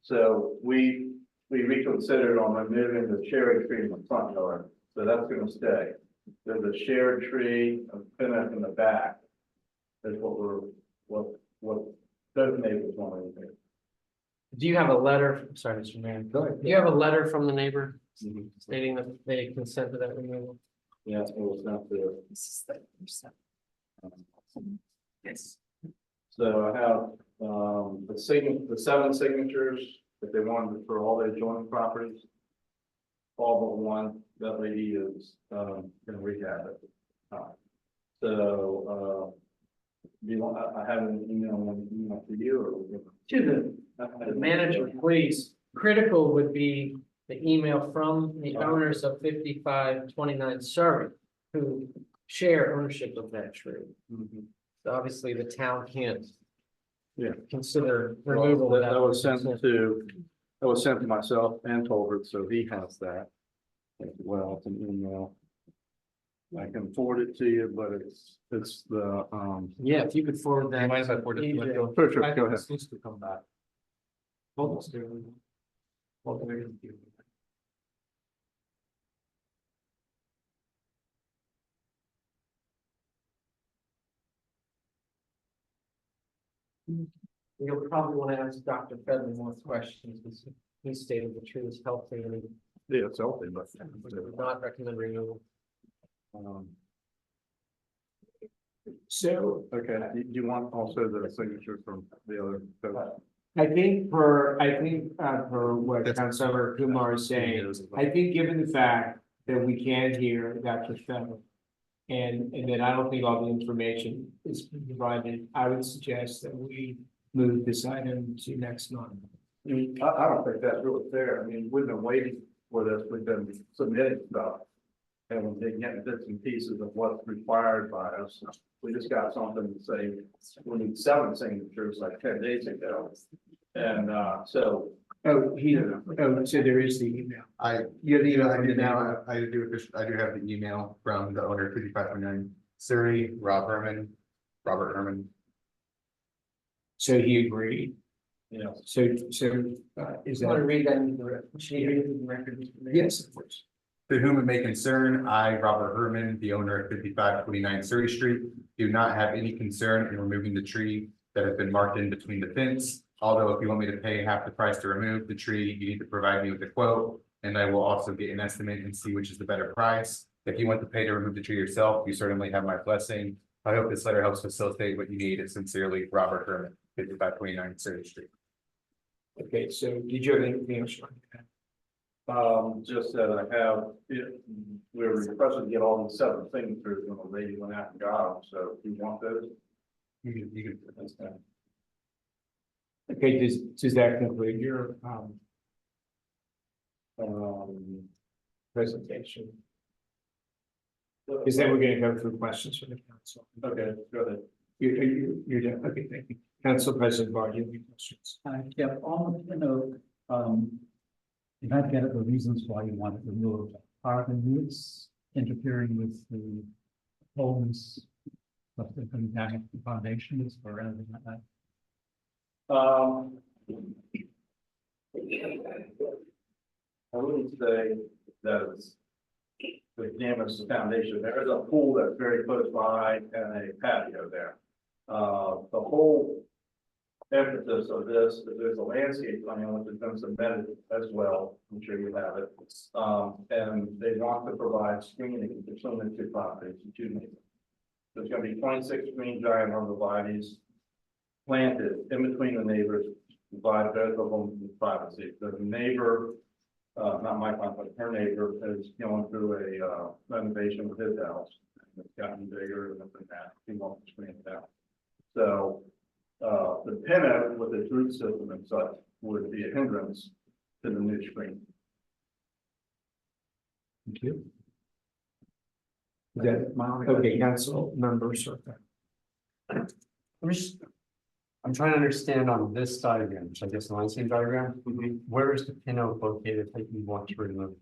So we reconsidered on removing the cherry tree in the front yard, so that's gonna stay. There's a shared tree, a pinnock in the back. That's what those neighbors want to do. Do you have a letter, sorry, Mr. Mayor, do you have a letter from the neighbor stating that they consent to that removal? Yeah, it was not the. Yes. So I have, the 7 signatures that they wanted for all their adjoining properties. All but one, that lady is, gonna rehab it. Do you want, I have an email for you or? To the manager, please. Critical would be the email from the owners of 5529 Surrey who share ownership of that tree. So obviously the town can't. Yeah. Consider removal. without That was sent consent. to myself and Tolbert, so he has that. As well, it's an email. I can forward it to you, but it's the, Yeah, if you could forward that. Mind if I forward it to EJ. Michael? Sure, go I think ahead. this needs to come back. Hold on, Sterling. Hold on, wait a few. You'll probably want to ask Dr. Fedley more questions, because he stated the tree is healthy and yeah, it's healthy, but. he would not recommend removal. So Okay, do you want also the signature from the other? I think for what Councilmember Kumar is saying, I think given the fact that we can't hear Dr. Fennel. And then I don't think all the information is provided, I would suggest that we move this item to next month. I don't think that's really fair. I mean, we've been waiting for this, we've been submitting stuff. And we've been getting bits and pieces of what's required by us. We just got something to say, we need 7 signatures like 10 days ago. And so. So there is the email. You have the email, I do have the email from the owner, 5529 Surrey, Robert Herman. So he agreed. Yeah. So is You want to that? read that into the, should you read it into the record? Mr. Mayor? Yes, of course. To whom it may concern, I, Robert Herman, the owner of 5529 Surrey Street, do not have any concern in removing the tree that has been marked in between the fence. Although if you want me to pay half the price to remove the tree, you need to provide me with a quote, and I will also get an estimate and see which is the better price. If you want to pay to remove the tree yourself, you certainly have my blessing. I hope this letter helps facilitate what you need. It's sincerely Robert Herman, 5529 Surrey Street. Okay, so did you have anything else? Just that I have, we're requested to get all these 7 signatures when the lady went out and got them, so if you want those. You can put this down. Okay, does that conclude your presentation? Because then we're gonna go through questions from the council. Okay, go ahead. You're done, okay, thank you. Council President Bar, do you have any questions? Yeah, you have to get at the reasons why you want it removed. Are the roots interfering with the homes? Of the dynamic foundations or anything like that? I wouldn't say that it's the damage to the foundation. There is a pool that's very close by and a patio there. The whole emphasis of this, is there's a landscape plan which has been submitted as well. I'm sure you have it. And they want to provide screening between the 2 properties, the 2 neighbors. There's gonna be 26 green giant arborvitaes planted in between the neighbors, provide both of them with privacy. The neighbor, not my client, but her neighbor is going through a renovation of his house. It's gotten bigger and that, he wants to screen it out. So, the pinnock with its root system and such would be a hindrance to the new screen. Thank you. Is that okay, council members? I'm trying to understand on this diagram, which I guess the landscape diagram, where is the pinnock located that you want to remove?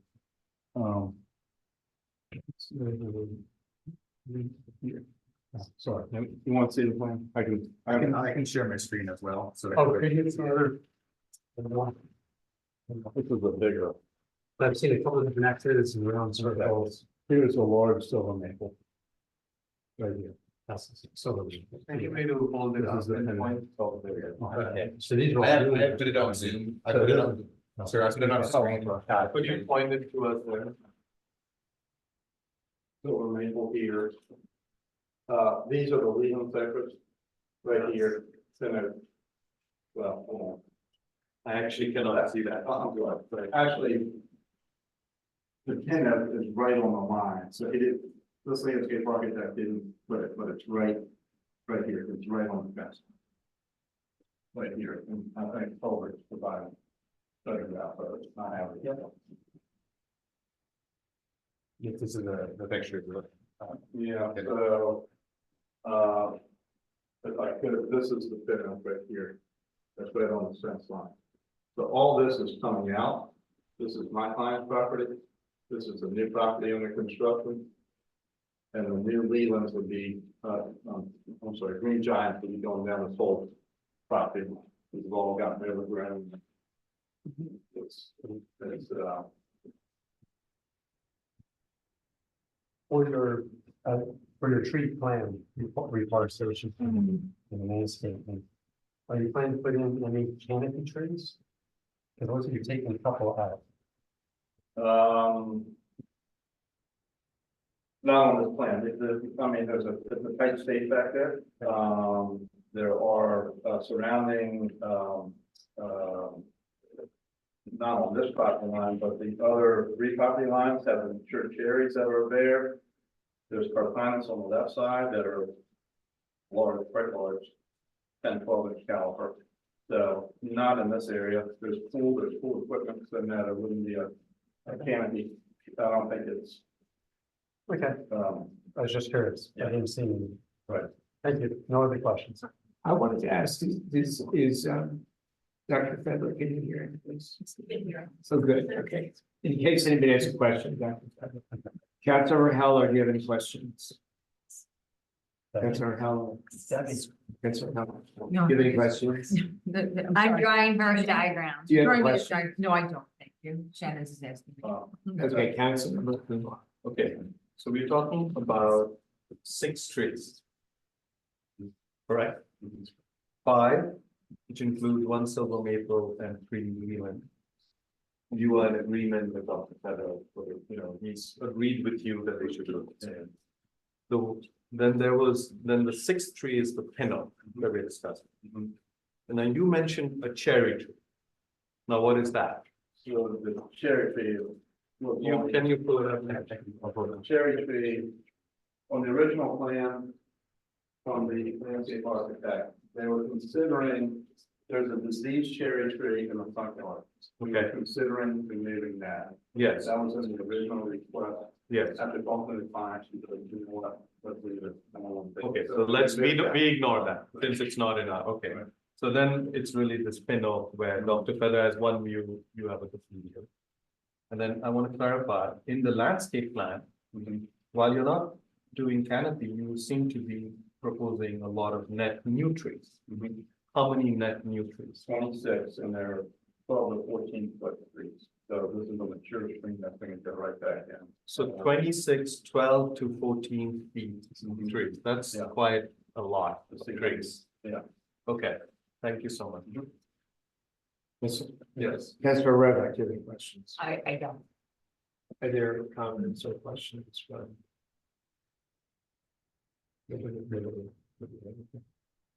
Sorry, you want to see the plan? I can. I can share my screen as well, so. Oh, can you see other? This is a bigger. I've seen a couple of different activities around circles. Here's a large silver maple. Right here. So. Thank you, maybe we'll hold it This up is the and point. point. Okay. So these are. I have put it on Zoom. I put it on, sir, I put it on screen. Could you point it to us there? Silver maple here. These are the legal secrets right here, center. Well, hold I actually cannot see that. on. Actually, the tenant is right on the line, so it is, this landscape architect didn't put it, but it's right here, it's right on the fence. Right here, and I think Culver's provided. Photograph, but it's not out yet. Yes, this is the picture. Yeah, so, if I could, this is the fit up right here. That's right on the fence line. So all this is coming out. This is my client's property. This is the new property under construction. And the new Lelands would be, I'm sorry, Green Giant would be going down this whole property. We've all got overgrown. It's, For your tree plan, reforestation and landscaping. Are you planning to put in any canopy trees? Because also you're taking a couple out. Not on this plan, I mean, there's a tight space back there. There are surrounding, not on this property line, but the other three property lines have mature cherries that are there. There's carpinus on the left side that are large, quite large, 10, 12-inch caliber. So not in this area. There's pool equipment in that. It wouldn't be a canopy. I don't think it's. Okay, I was just curious. I didn't see any. Right. Thank you. No other questions. I wanted to ask, is Dr. Fedler in here, please? So good, okay. In case anybody has a question, Dr. Fedler. Councilor Heller, do you have any questions? Councilor Heller. Councilor Heller. Do you have any questions? I'm I'm sorry. drawing her diagram. Do you have a Drawing me a question? diagram. No, I don't, thank you. Shannon's is asking me. Okay, Councilor. Okay, so we're talking about 6 trees. Correct? 5, which include 1 silver maple and 3 Leland. You are in agreement with Dr. Feather, he's agreed with you that they should look at it. So then then the 6th tree is the pinnock that we're discussing. And then you mentioned a cherry tree. Now, what is that? So the cherry tree. Can you pull it up? Cherry tree, on the original plan from the landscape architect, they were considering, there's a diseased cherry tree in the front yard. We are considering removing that. Yes, That was in the original request. yes. After talking to the client, she said, you know what, let's leave it. I don't want to take Okay, it. so we ignore that since it's not in our, okay. So then it's really the spin-off where Dr. Feather has one view, you have a different view. And then I want to clarify, in the landscape plan, while you're not doing canopy, you seem to be proposing a lot of net new trees. How many net new trees? 26, and they're 12 to 14 foot trees. So this is a mature tree that's going to go right back in. So 26, 12 to 14 feet trees, that's Yeah. quite a lot of trees. Yeah. Okay, thank you so much. Yes. Councilor Rovak, do you have any questions? I don't. Are there comments or questions from?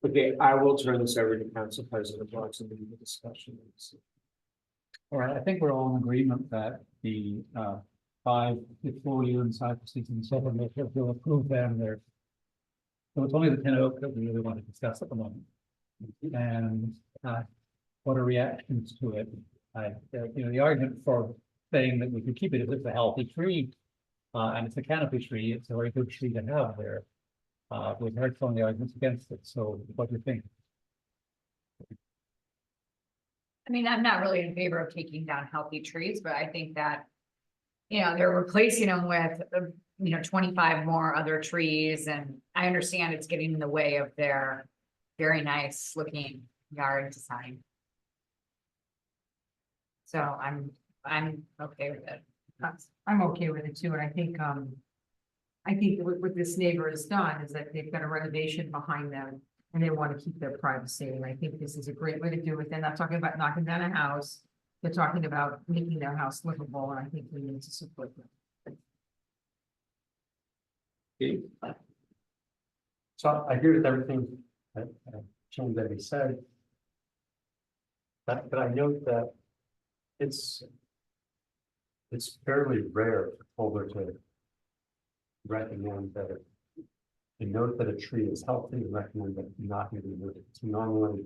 Okay, I will turn this over to Council President Watson to do the discussion. All right, I think we're all in agreement that the 5 Victoria and Cypress and Southern will approve them there. So it's only the 10 oak that we really want to discuss at the moment. And what are reactions to it? The argument for saying that we could keep it if it's a healthy tree, and it's a canopy tree, it's a very good tree to have there. We've heard some of the arguments against it, so what do you think? I mean, I'm not really in favor of taking down healthy trees, but I think that, they're replacing them with 25 more other trees, and I understand it's getting in the way of their very nice looking yard design. So I'm okay with it. I'm okay with it too, and I think what this neighbor has done is that they've got a renovation behind them. And they want to keep their privacy, and I think this is a great way to do it. They're not talking about knocking down a house. They're talking about making their house livable, and I think we need to support them. So I agree with everything that Jim Debbie said. But I note that it's fairly rare for Culver to recommend that to note that a tree is healthy and recommend that it not be removed. It's normally,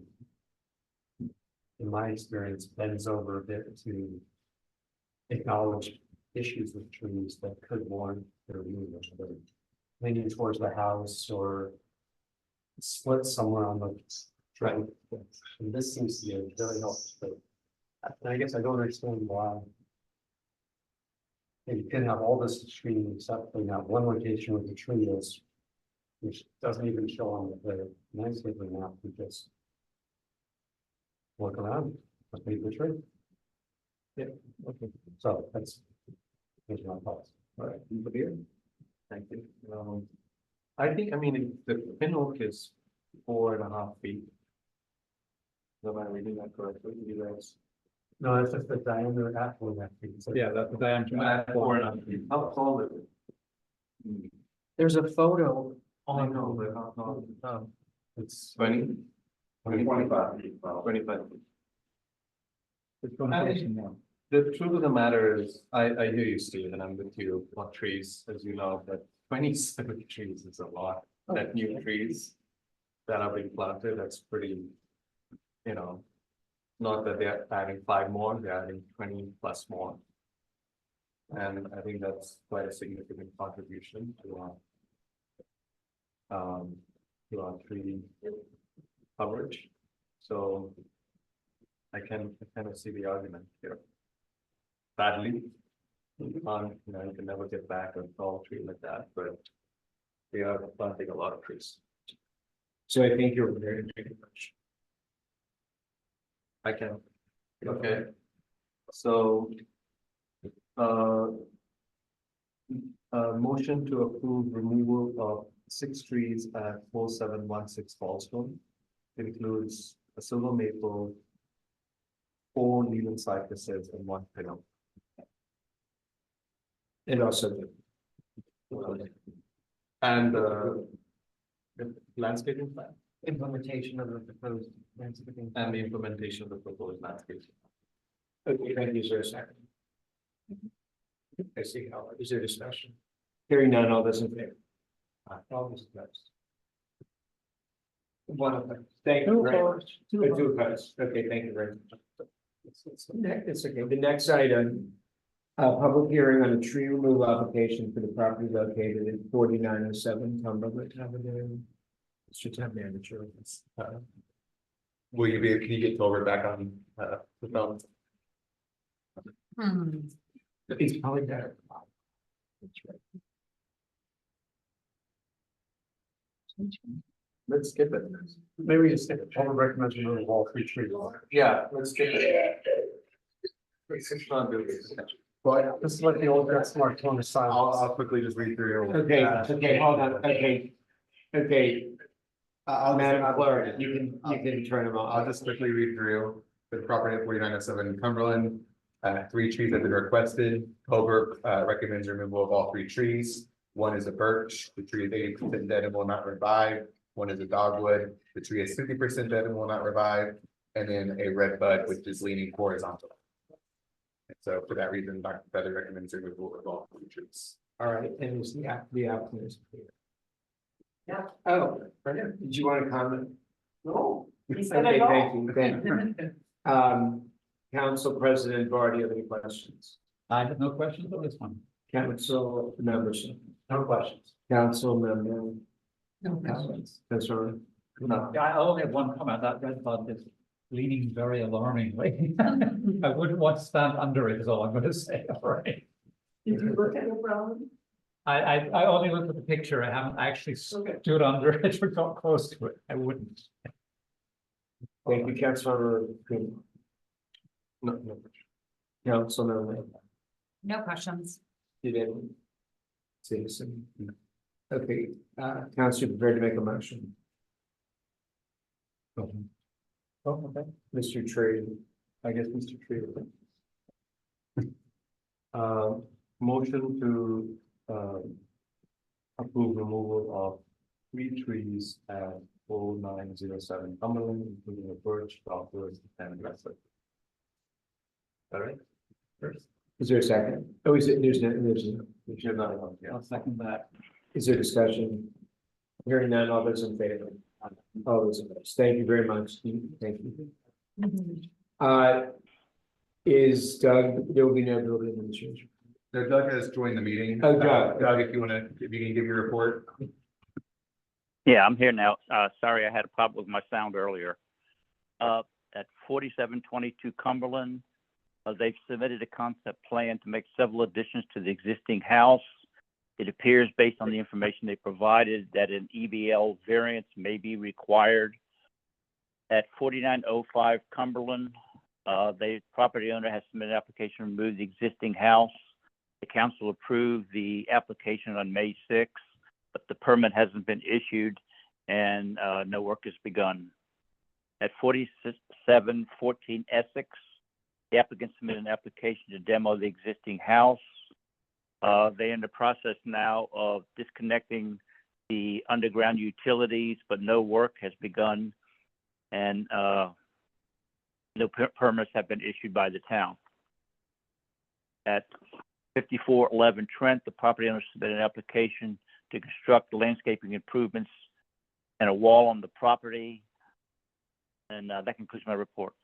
in my experience, bends over a bit to acknowledge issues with trees that could warrant their removal, whether leaning towards the house or split somewhere on the track. And this seems to be a very helpful. And I guess I don't understand why. You can have all this tree except for that one location where the tree is, which doesn't even show on the landscaping map. We just look around, let's leave the tree. Yeah, okay. So here's my thoughts. All right, thank you. I think, I mean, the pin oak is 4.5 feet. Am I reading that correctly? You guys? No, it's just the diameter at that tree. So Yeah, that's the diameter. 4.5 feet. How tall is it? There's a photo I on. know, but how tall? it's 20? 25 feet. 25 feet. It's gonna take some more. The truth of the matter is, I hear you, Steve, and I'm with you on trees, as you know, but 27 trees is a lot. That new trees that are being planted, that's pretty, not that they're adding 5 more, they're adding 20 plus more. And I think that's quite a significant contribution to our tree coverage. So I kind of see the argument here. Badly, you can never get back a tall tree like that, but we are planting a lot of trees. So I think you're very much. I can. Okay. So. Motion to approve removal of 6 trees at 4716 Fallstone. It includes a silver maple, 4 Leland cypresses, and 1 pin oak. And also And the landscaping plan Implementation of the proposed landscaping. and the implementation of the proposed landscape. okay, thank you, sir. Second. I see how, is there discussion? Hearing none, all those in favor? All those opposed? One of them. Thank you very much. Two opposed. Okay, thank you very much. It's okay. The next item. Public hearing on a tree removal application for the property located at 4907 Cumberland Avenue. Mr. Town Manager. Can you get Tolbert back on, the phone? It's probably better. That's right. Let's skip it. maybe we just skip it. I would recommend removing all 3 trees. Yeah, let's skip it. Let's not do this. But this is like the old Get Smart tone of silence. I'll quickly just read through. Okay, hold on, okay. Madam Clerk, you can turn them I'll off. just quickly read through the property at 4907 Cumberland. 3 trees have been requested. Colbert recommends removal of all 3 trees. One is a birch. The tree is 80% dead and will not revive. One is a dogwood. The tree is 50% dead and will not revive. And then a red bud, which is leaning horizontal. And so for that reason, Dr. Feather recommends removal of all 3 trees. All right, and is the applicant is clear. Yeah. Oh, did you want to comment? No. Okay, He said I don't. thank you. Council President Bar, do you have any questions? I have no questions on this one. Council members, No questions. council member, No comments, that's all right. No. Yeah, I only have one comment. That red bud is leaning very alarmingly. I wouldn't want to stand under it, is all I'm gonna say, all right. Did you look at the problem? I only looked at the picture. I haven't actually stood under it or got close to it. I wouldn't. Thank you, Councilmember Green. No. Councilmember, No questions. you didn't. Citizen. Okay, council prepared to make a motion. Oh, okay. Mr. Tree, I guess Mr. Tree. Motion to, approve removal of 3 trees at 0907 Cumberland, including a birch, dogwood, and lesser. All right. First. is there a second? Oh, is it, there's Another one, yeah. I'll second that. is there discussion? Hearing none, all those in favor? All those opposed, thank you very much, thank you. Is Doug, there will be no building administration. So Doug has joined the meeting. Oh, Doug. Doug, if you can give your report. Yeah, I'm here now. Sorry, I had a problem with my sound earlier. At 4722 Cumberland, they've submitted a concept plan to make several additions to the existing house. It appears, based on the information they provided, that an EBL variance may be required. At 4905 Cumberland, the property owner has submitted an application to remove the existing house. The council approved the application on May 6th, but the permit hasn't been issued and no work has begun. At 4714 Essex, the applicant submitted an application to demo the existing house. They're in the process now of disconnecting the underground utilities, but no work has begun and no permits have been issued by the town. At 5411 Trent, the property owner submitted an application to construct landscaping improvements and a wall on the property. And that concludes my report.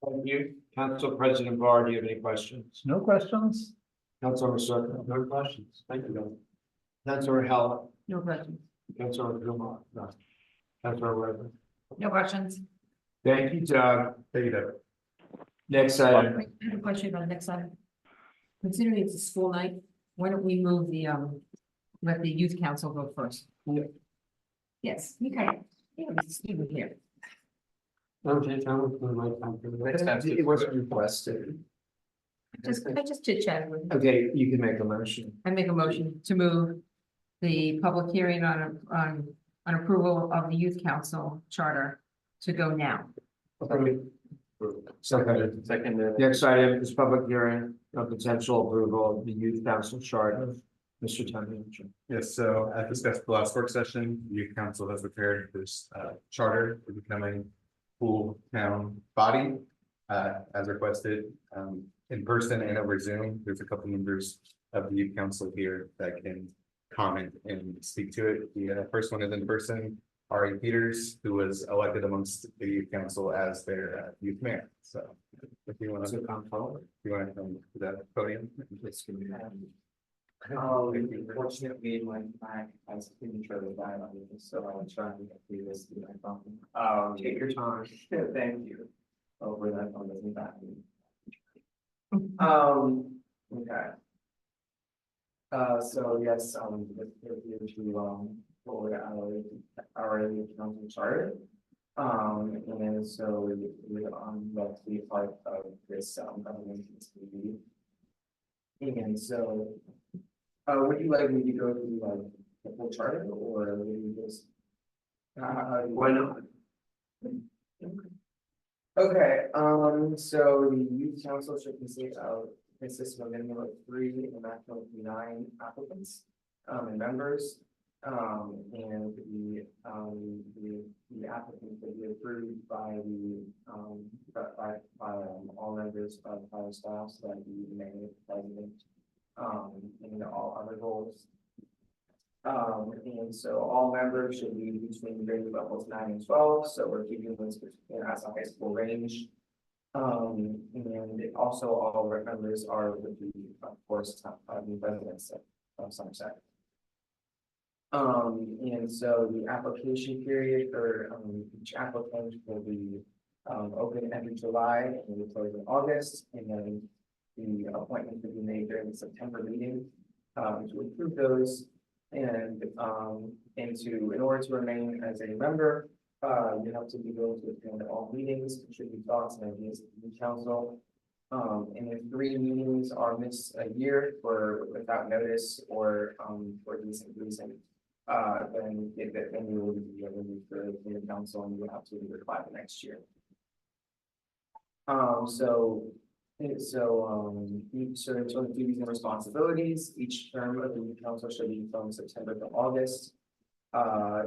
Thank you. Council President Barr, do you have any questions? No questions? Councilmember Circle, No questions. Thank you, Doug. Councilmember Heller, No questions. Councilmember Kumar, no. Councilmember Redmond. No questions. Thank you, Doug. Thank you, Doug. Next item, Wait, I have a question about the next item. Considering it's a school night, why don't we move the, let the youth council go first? Yes, you can. Yeah, Mr. Stephen here. okay, it wasn't requested. I just chit chatted with him. Okay, you can make a motion. I make a motion to move the public hearing on approval of the youth council charter to go now. Second. Second. Next item is public hearing of potential approval of the youth council charter. Mr. Tony. Yes, so as discussed at the last work session, the youth council has prepared this charter for becoming full town body. As requested, in person and over Zoom. There's a couple members of the youth council here that can comment and speak to it. The first one is in person, Ari Peters, who was elected amongst the youth council as their youth mayor. So if you want to come forward, if you want to come to that podium. Unfortunately, my signature was died on it, so I was trying to get through this. Take your time. Thank you. Over that on the back. Okay. So yes, here to for our council charter. And so we love to be a part of this government. And so would you like me to go through like the full charter or would you just? Why not? Okay, so the youth council should consist of a minimum of 3 and a maximum of 9 applicants and members. And the applicant will be approved by the all members of our staff, so that the mayor, president, and all other roles. And so all members should be between grade levels 9 and 12, so we're keeping this as a high school range. And also all our members are with the, of course, residents of Somerset. And so the application period for each applicant will be open every July and will close in August, and then the appointment will be made during the September meeting. to approve those. And in order to remain as a member, you have to be willing to attend all meetings, contribute thoughts and ideas to the council. And if 3 meetings are missed a year without notice or for decent reason, then you will be removed for the council and you will have to reply the next year. So in terms of duties and responsibilities, each term of the youth council shall be from September to August.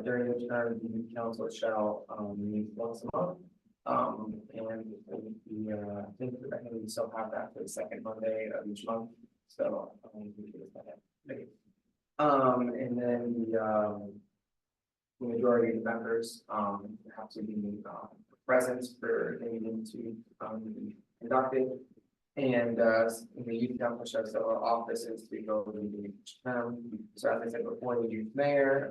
During the term, the youth council shall meet once a month. And I think we still have that for the second Monday of each month. So and then the majority of the members have to be present for the meeting to be conducted. And the youth council shall several offices to go over each term. So as I said before, the youth mayor,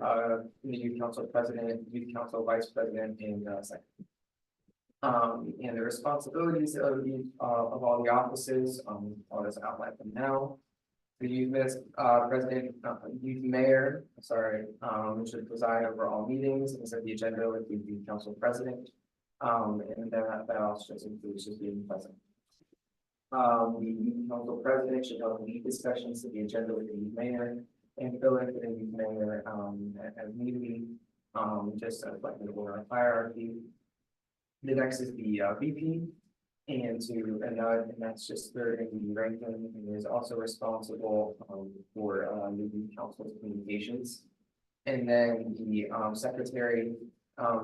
the youth council president, youth council vice president, and secretary. And the responsibilities of all the offices, I'll just outline them now. The youth president, youth mayor, should preside over all meetings and set the agenda with the youth council president. And then that also just includes just being present. The youth council president should help lead discussions to the agenda with the youth mayor and fill in for the youth mayor as needed, just like the order of hierarchy. The next is the VP, and that's just third in the ranking, and is also responsible for the youth council's communications. And then the secretary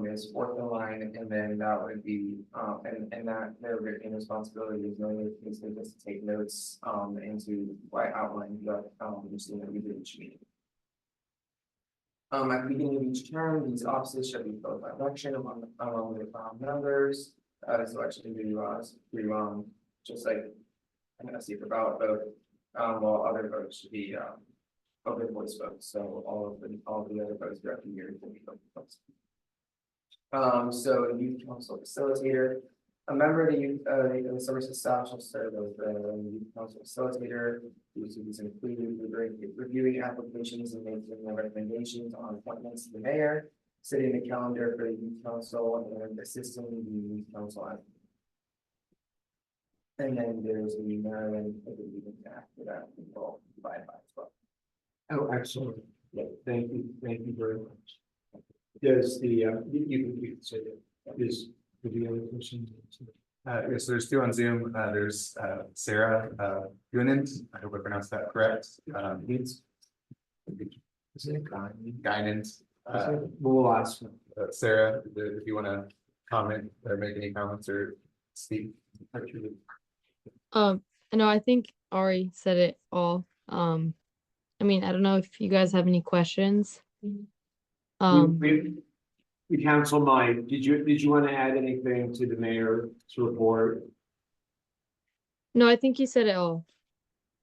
is fourth in line, and then that would be and that their written responsibility is mainly just to take notes and to outline what we do each meeting. At the beginning of each term, these offices shall be filled by election among the members. So actually do just like I'm gonna see for ballot vote, while other votes should be open voice votes. So all of the other votes throughout the year will be open votes. So the youth council facilitator, a member of the services staff shall serve as the youth council facilitator. These duties include reviewing applications and making recommendations on appointments to the mayor, setting the calendar for the youth council, and assisting the youth council. And then there's the Maryland after that we will provide by as well. Oh, excellent. Yeah, thank you very much. Does the you can say that is the other question? Yes, so there's 2 on Zoom. There's Sarah Gunant. I hope I pronounced that correct. Guinant. We'll ask. Sarah, if you want to comment or make any comments or speak. No, I think Ari said it all. I mean, I don't know if you guys have any questions. The council mind, did you want to add anything to the mayor's report? No, I think you said it all.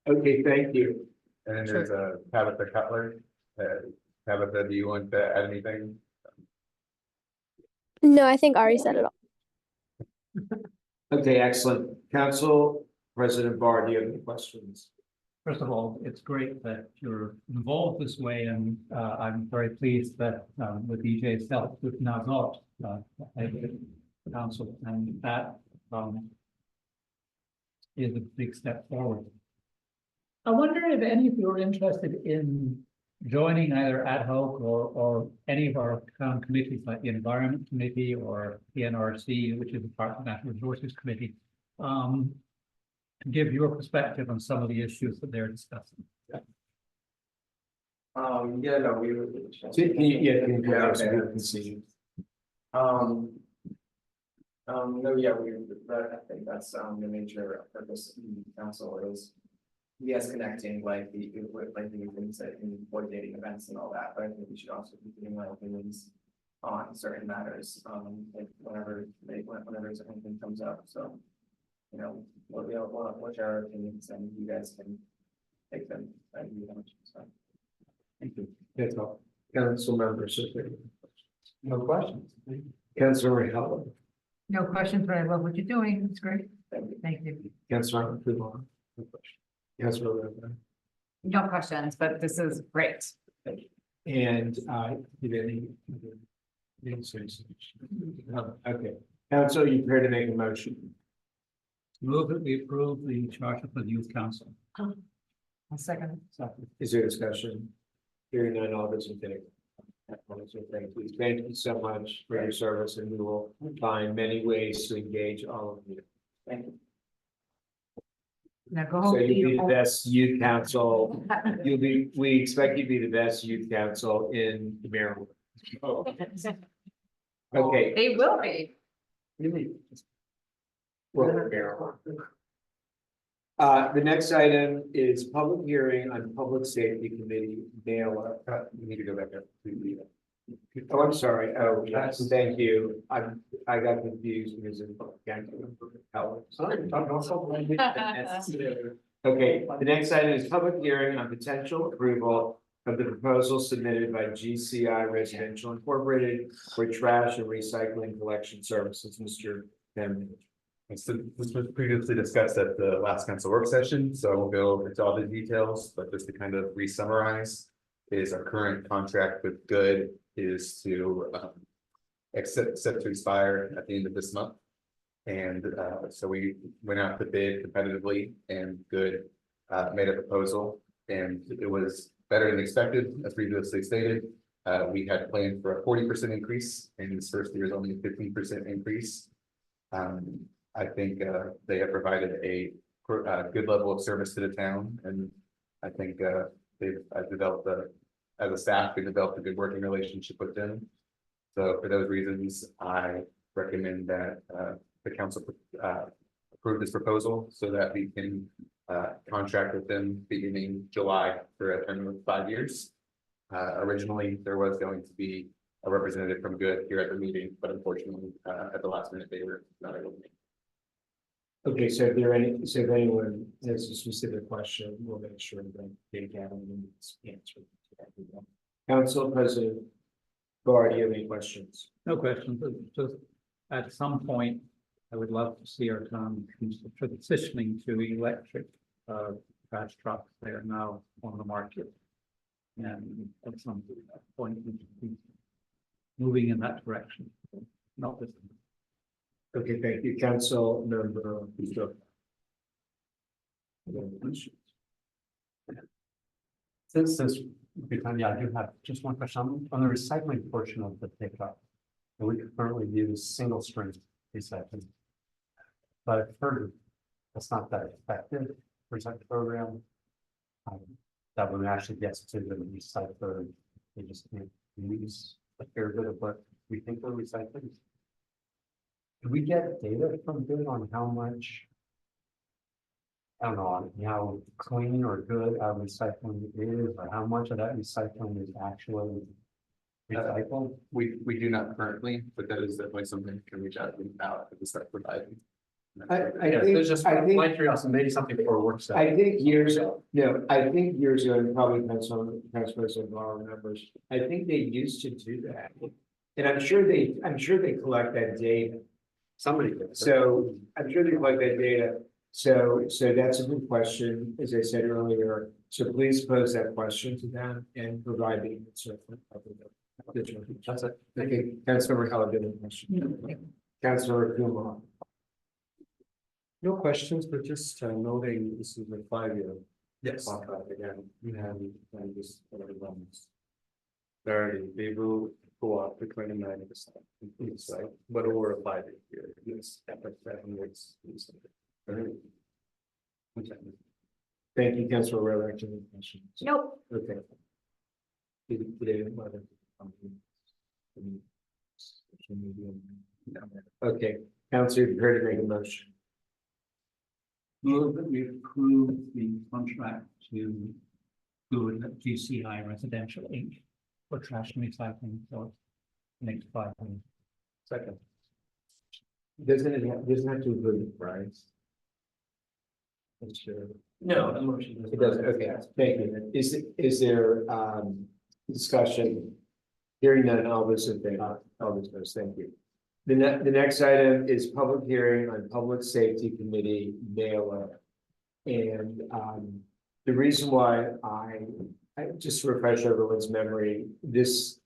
Okay, thank you. And then there's Tabitha Cutler. Tabitha, do you want to add anything? No, I think Ari said it all. Okay, excellent. Council President Barr, do you have any questions? First of all, it's great that you're involved this way, and I'm very pleased that with EJ's help, we've now got a council, and that is a big step forward. I wonder if any of you are interested in joining either ad hoc or any of our town committees, like the Environment Committee or PNRC, which is the Parks and Natural Resources Committee. To give your perspective on some of the issues that they're discussing. Yeah, no, we were. Can you see? No, yeah, I think that's the major purpose of the council is. Yes, connecting like the things that in coordinating events and all that, but I think we should also be giving our opinions on certain matters, like whenever anything comes up, so. You know, what are our opinions, and you guys can take them. Thank you. That's all. Council members, no questions. Councilor Howard. No questions, but I love what you're doing. It's great. Thank you. Councilor Kumar. No question. Councilor. No questions, but this is great. And, did any? Okay, council, you prepared to make a motion? Move that we approve the charter for the youth council. A second. Is there discussion? Hearing none, all those in favor? Thank you so much for your service, and we will find many ways to engage all of you. Thank you. Now go So home. you'll be the best youth council, we expect you to be the best youth council in Maryland. Okay. They will be. Well, Maryland. The next item is public hearing on Public Safety Committee mail. You need to go back up to the. Oh, I'm sorry. Oh, yes, thank you. I got confused because of. Okay, the next item is public hearing on potential approval of the proposal submitted by GCI Residential Incorporated for trash and recycling collection services. Mr. Denman. And so this was previously discussed at the last council work session, so I won't go into all the details, but just to kind of re-summarize. Is our current contract with Good is to set to expire at the end of this month. And so we went out to bid competitively, and Good made a proposal, and it was better than expected, as previously stated. We had planned for a 40% increase, and this first year is only a 15% increase. I think they have provided a good level of service to the town, and I think they've developed as a staff, we developed a good working relationship with them. So for those reasons, I recommend that the council approve this proposal so that we can contract with them beginning July for a term of 5 years. Originally, there was going to be a representative from Good here at the meeting, but unfortunately, at the last minute, they were not able to make. Okay, so if anyone has a specific question, we'll make sure that they get an answer. Council President Barr, do you have any questions? No questions, but just at some point, I would love to see our town transitioning to electric trash trucks. They are now on the market. And at some point, we should be moving in that direction, not this. Okay, thank you, Council Member. Since yeah, I do have just one question on the recycling portion of the pickup. And we currently use single stream recycling. But I've heard that's not that effective recycling program. That when it actually gets to the recycler, they just can't use a fair bit of what we think we're recycling. Do we get data from Good on how much? I don't know, on how clean or good our recycling is, or how much of that recycling is actually recycled? We do not currently, but that is definitely something we can reach out to them about to start providing. I There's just think, my curiosity, maybe something for a work session. I think years ago, and probably Council President Barr remembers, I think they used to do that. And I'm sure they collect that data. Somebody did. So I'm sure they collect that data. So that's a good question, as I said earlier. So please pose that question to them and provide the answer. That's it. Okay, Councilor Halliday, question. Councilor Kumar. No questions, but just noting this is a 5-year. Yes. Contract again, and just whatever runs. 30, they will go up to 29%. It's like, but over a 5-year period, yes, after 7 years. Thank you, Councilor Rowe. Any questions? Nope. Okay. Okay, Councilor, you've heard to make a motion. Move that we approve the contract to Good at GCI Residential Inc. for trash and recycling for the next 5 years. Second. Doesn't have to include the price. Sure. No, the motion. It doesn't, okay, thank you. Is there discussion? Hearing none, all those in favor, all those opposed, thank you. The next item is public hearing on Public Safety Committee mailer. And the reason why I just to refresh everyone's memory, this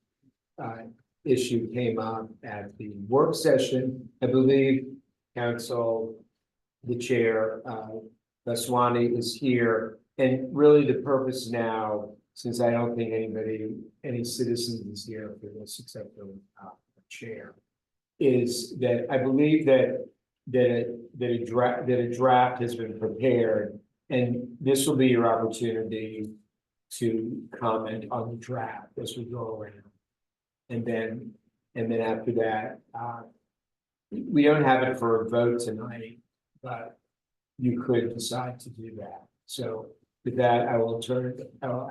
issue came up at the work session. I believe council, the chair, Vaswani is here. And really the purpose now, since I don't think any citizens is here for this except the chair, is that I believe that a draft has been prepared, and this will be your opportunity to comment on the draft as we go around. And then after that, we don't have it for a vote tonight, but you could decide to do that. So with that, I will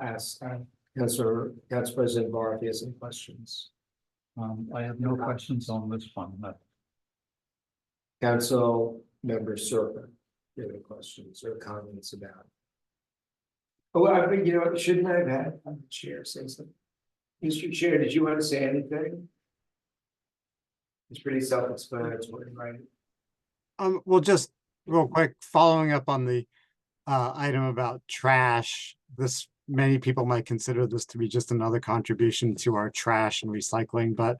ask Council President Barr if he has any questions. I have no questions on this one. Council Member Serpa, do you have any questions or comments about? Oh, I think, you know what, shouldn't I have had the chair say something? Mr. Chair, did you want to say anything? It's pretty self-explanatory, right? Well, just real quick, following up on the item about trash, many people might consider this to be just another contribution to our trash and recycling, but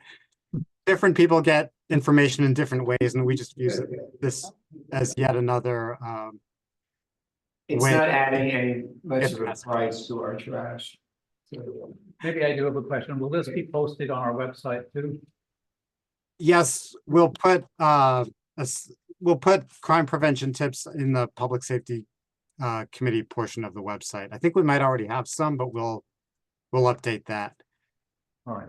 different people get information in different ways, and we just use this as yet another It's way. not adding any much of a price to our trash. Maybe I do have a question. Will this be posted on our website too? Yes, we'll put crime prevention tips in the public safety committee portion of the website. I think we might already have some, but we'll update that. All right.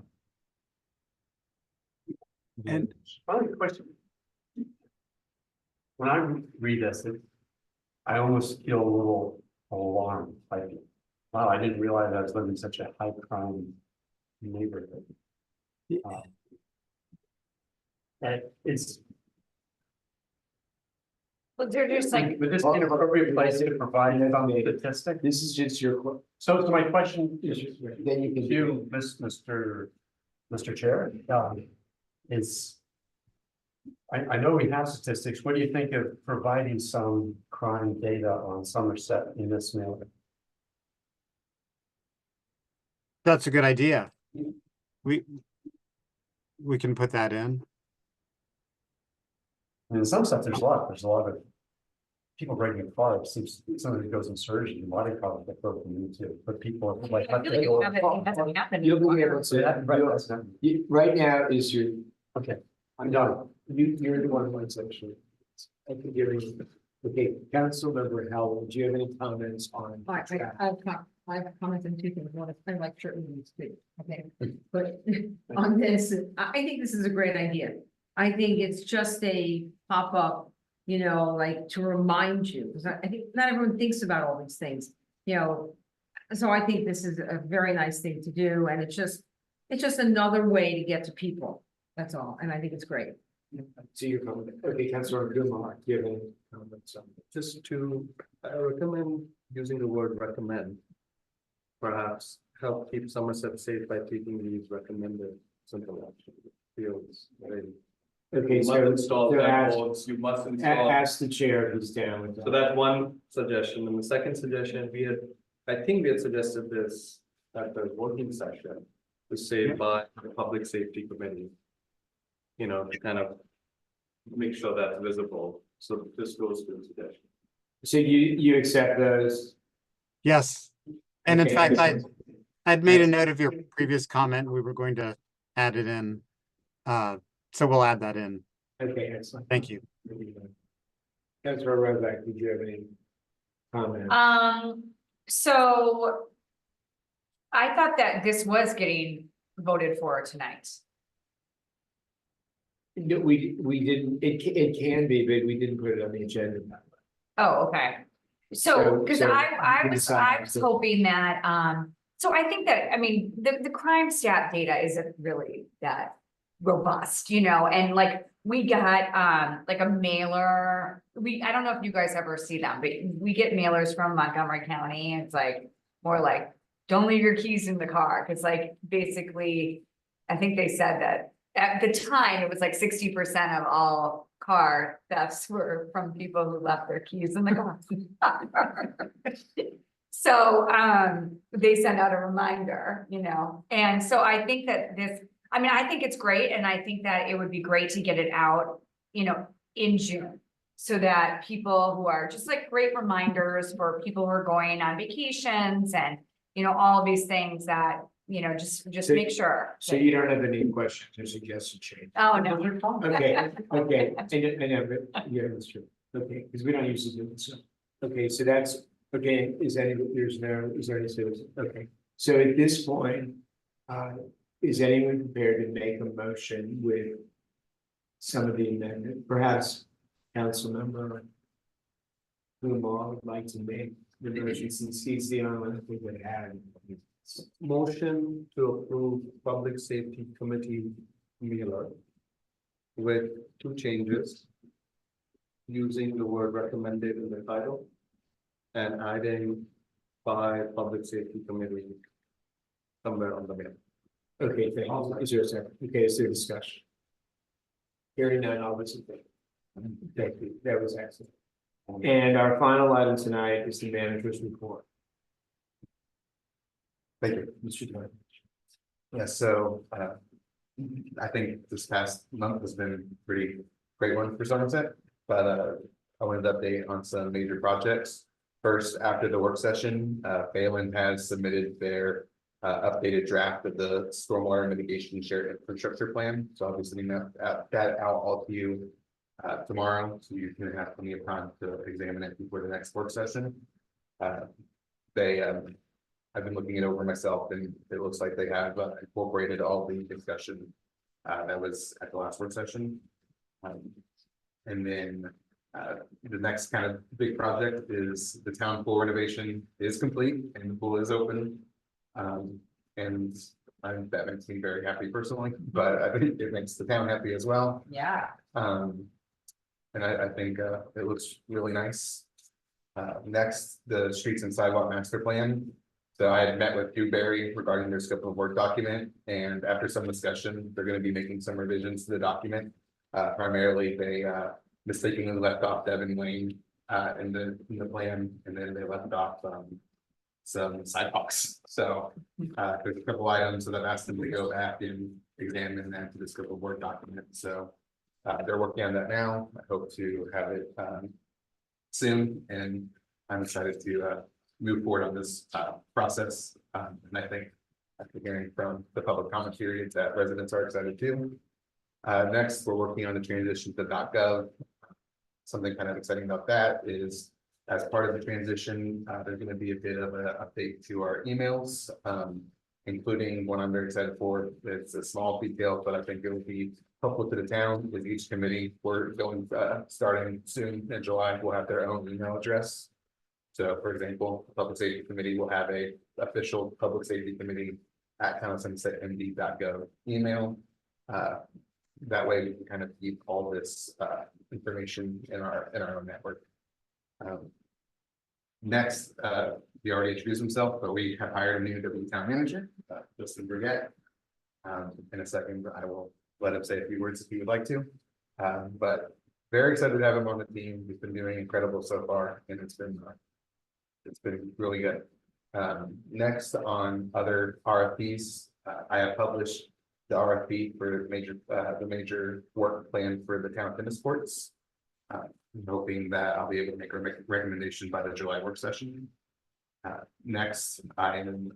And Final question. When I read this, I almost feel a little alarmed, like, wow, I didn't realize I was living in such a high crime neighborhood. And it's. But they're just like, Would this be an appropriate place to provide it on the statistic? This is just your. So my question is, Then you can you, Mr. Chair, is. I know we have statistics. What do you think of providing some crime data on Somerset in this manner? that's a good idea. We can put that in. In some stuff, there's a lot of people breaking apart. It seems some of it goes in surgery, body probably get broken into, but people are like. I feel like it hasn't happened. You'll be able to, right now is your, Okay, I'm done. You're the one who wants actually. I can give you, okay, Council Member Howell, do you have any comments on? All right, I have comments on two things. One is I like certain things too, okay? But on this, I think this is a great idea. I think it's just a pop-up, like to remind you, because I think not everyone thinks about all these things, So I think this is a very nice thing to do, and it's just another way to get to people. That's all, and I think it's great. To your comment, okay, Councilor Gilmore, do you have any comments on? Just I recommend using the word recommend. Perhaps help keep Somerset safe by taking these recommended simple action fields. Okay, You so. must install so that boards, you must install. Ask the chair who's down with that. So that's one suggestion, and the second suggestion, I think we had suggested this at the working session. To say by the public safety committee. To kind of make sure that's visible, so this goes to the suggestion. So you accept those? Yes. And in Okay. fact, I'd made a note of your previous comment. We were going to add it in. So we'll add that in. Okay, excellent. Thank you. Councilor Rovak, did you have any comments? So. I thought that this was getting voted for tonight. No, we didn't, it can be, but we didn't put it on the agenda. Oh, okay. So, because So I we was decided to- hoping that, so I think that, the crime stat data isn't really that robust, and like, we got, like a mailer, I don't know if you guys ever see them, but we get mailers from Montgomery County, it's like, more like, don't leave your keys in the car, because like, basically, I think they said that at the time, it was like 60% of all car thefts were from people who left their keys in the car. So, they send out a reminder, and so I think that I think it's great, and I think that it would be great to get it out, in June. So that people who are just like great reminders for people who are going on vacations and, all of these things that, just So- make sure. So you don't have any questions or suggested change? Oh, no. Okay, okay, I know, but, yeah, that's true, okay, because we don't usually do it, so, okay, so that's, okay, is there any citizen, okay. So at this point, is anyone prepared to make a motion with some of the amendment, perhaps Councilmember Kumar would like to make the motion since he's the only one who would add. Motion to approve Public Safety Committee mailer with 2 changes. Using the word recommended in the title and adding by Public Safety Committee somewhere on the mail. Okay, thank you. Is there a second? Okay, is there discussion? Hearing none, all those in favor? Thank you, that was excellent. And our final item tonight is the manager's report. Thank you. Mr. Dunn. Yeah, so, I think this past month has been a pretty great one for Somerset, but, I wanted to update on some major projects. First, after the work session, Phelan has submitted their, updated draft of the stormwater mitigation shared infrastructure plan. So I'll be sending that out all to you, tomorrow, so you can have plenty of time to examine it before the next work session. I've been looking it over myself, and it looks like they have incorporated all the discussion that was at the last work session. And then the next kind of big project is the town pool renovation is complete and the pool is open. And that makes me very happy personally, but I think it makes the town happy as well. Yeah. And I think it looks really nice. Next, the streets and sidewalk master plan. So I had met with Dewberry regarding their scope of work document, and after some discussion, they're gonna be making some revisions to the document. Primarily, they mistakenly left off Devon Lane in the plan, and then they left off some sidewalks. So there's a couple items that I've asked them to go back and examine that to the scope of work document. So they're working on that now. I hope to have it soon, and I'm excited to move forward on this process. And I think after hearing from the public comment period that residents are excited too. Next, we're working on the transition to .gov. Something kind of exciting about that is as part of the transition, there's going to be a bit of an update to our emails, including one I'm very excited for. It's a small detail, but I think it will be helpful to the town with each committee. We're going, starting soon in July, we'll have their own email address. So for example, the Public Safety Committee will have a official Public Safety Committee at townofsomersetmd.gov email. That way we can kind of keep all this information in our own network. Next, he already introduced himself, but we have hired a new deputy town manager, Justin Brigette. In a second, I will let him say a few words if he would like to. But very excited to have him on the team. He's been doing incredible so far, and it's been really good. Next on other RFPs, I have published the RFP for the major work plan for the town tennis courts. I'm hoping that I'll be able to make a recommendation by the July work session. Next, I am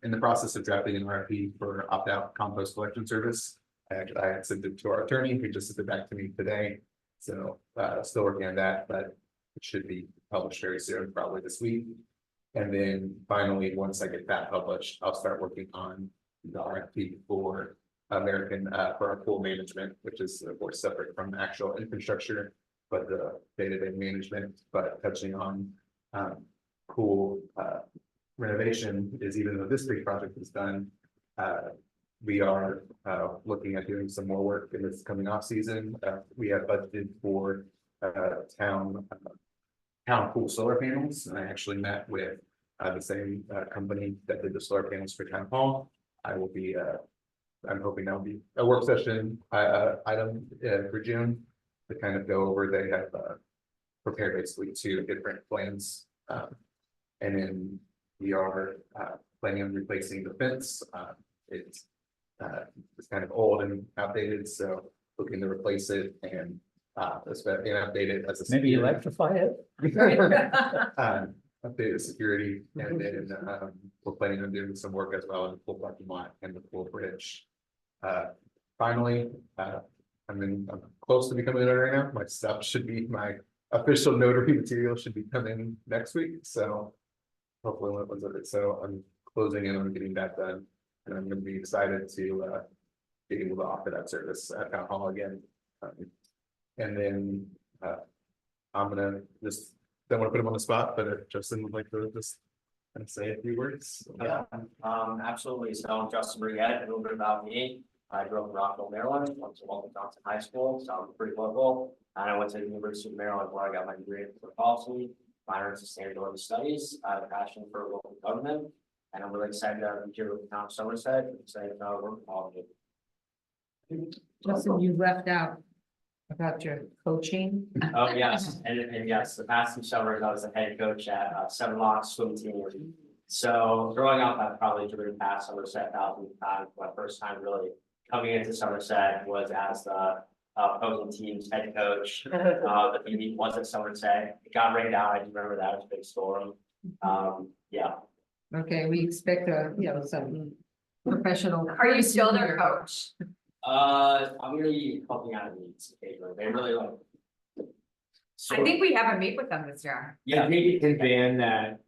in the process of drafting an RFP for opt-out compost collection service. I had sent it to our attorney, who just sent it back to me today. So still working on that, but it should be published very soon, probably this week. And then finally, once I get that published, I'll start working on the RFP for American for our pool management, which is of course separate from the actual infrastructure, but the day-to-day management. But touching on pool renovation is, even though this big project is done, we are looking at doing some more work in this coming off season. We have budgeted for town pool solar panels, and I actually met with the same company that did the solar panels for town hall. I will be I'm hoping that'll be a work session item for June to kind of go over. They have prepared basically 2 different plans, and then We are planning on replacing the fence. It's kind of old and outdated, so looking to replace it and update it as a. Maybe security- electrify it. Update the security and then we're planning on doing some work as well in the pool parking lot and the pool bridge. Finally, I'm close to becoming a notary now. My stuff should be, my official notary material should be coming next week, so. Hopefully one of it, so I'm closing in on getting that done, and I'm gonna be excited to be able to offer that service at town hall again. And then I'm gonna just, don't wanna put him on the spot, but Justin would like to just kind of say a few words. Yeah, absolutely. So I'm Justin Brigette, a little bit about me. I grew up in Rockville, Maryland, went to Walton Johnson High School, so I'm pretty local. And I went to the University of Maryland where I got my degree in public policy, minor in sustainability studies. I have a passion for local government, and I'm really excited to be here with the town of Somerset. I'm excited to work with all of you. Justin, you left out about your coaching. Oh, yes, and yes, the past 2 summers, I was the head coach at Seven Locks swim team. So growing up, I probably driven past Somerset thousands of times. My first time really coming into Somerset was as the opposing team's head coach. The team was at Somerset. It got rained out. I do remember that. It was a big storm. Yeah. Okay, we expect some professional. Are you still their coach? I'm gonna be helping out in these occasionally. They really like. I think we have a meet with them this year. I think you can ban that.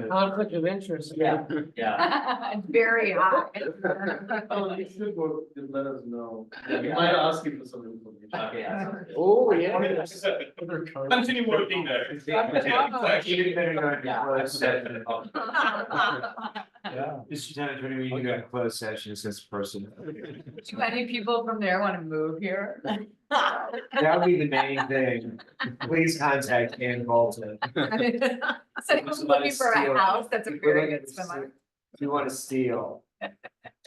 Conflict of interest. Yeah, yeah. It's very high. Oh, you should go, just let us know. Yeah. We might ask you for some information. Okay, yeah. sounds good. Oh, yeah. Continue working there. Yeah. Mr. Town Attorney, we need to go to closed session since person. Do any people from there want to move here? That would be the main thing. Please contact Ann Bolton. So who's looking for a house, that's a very good swimmer. If you want to steal.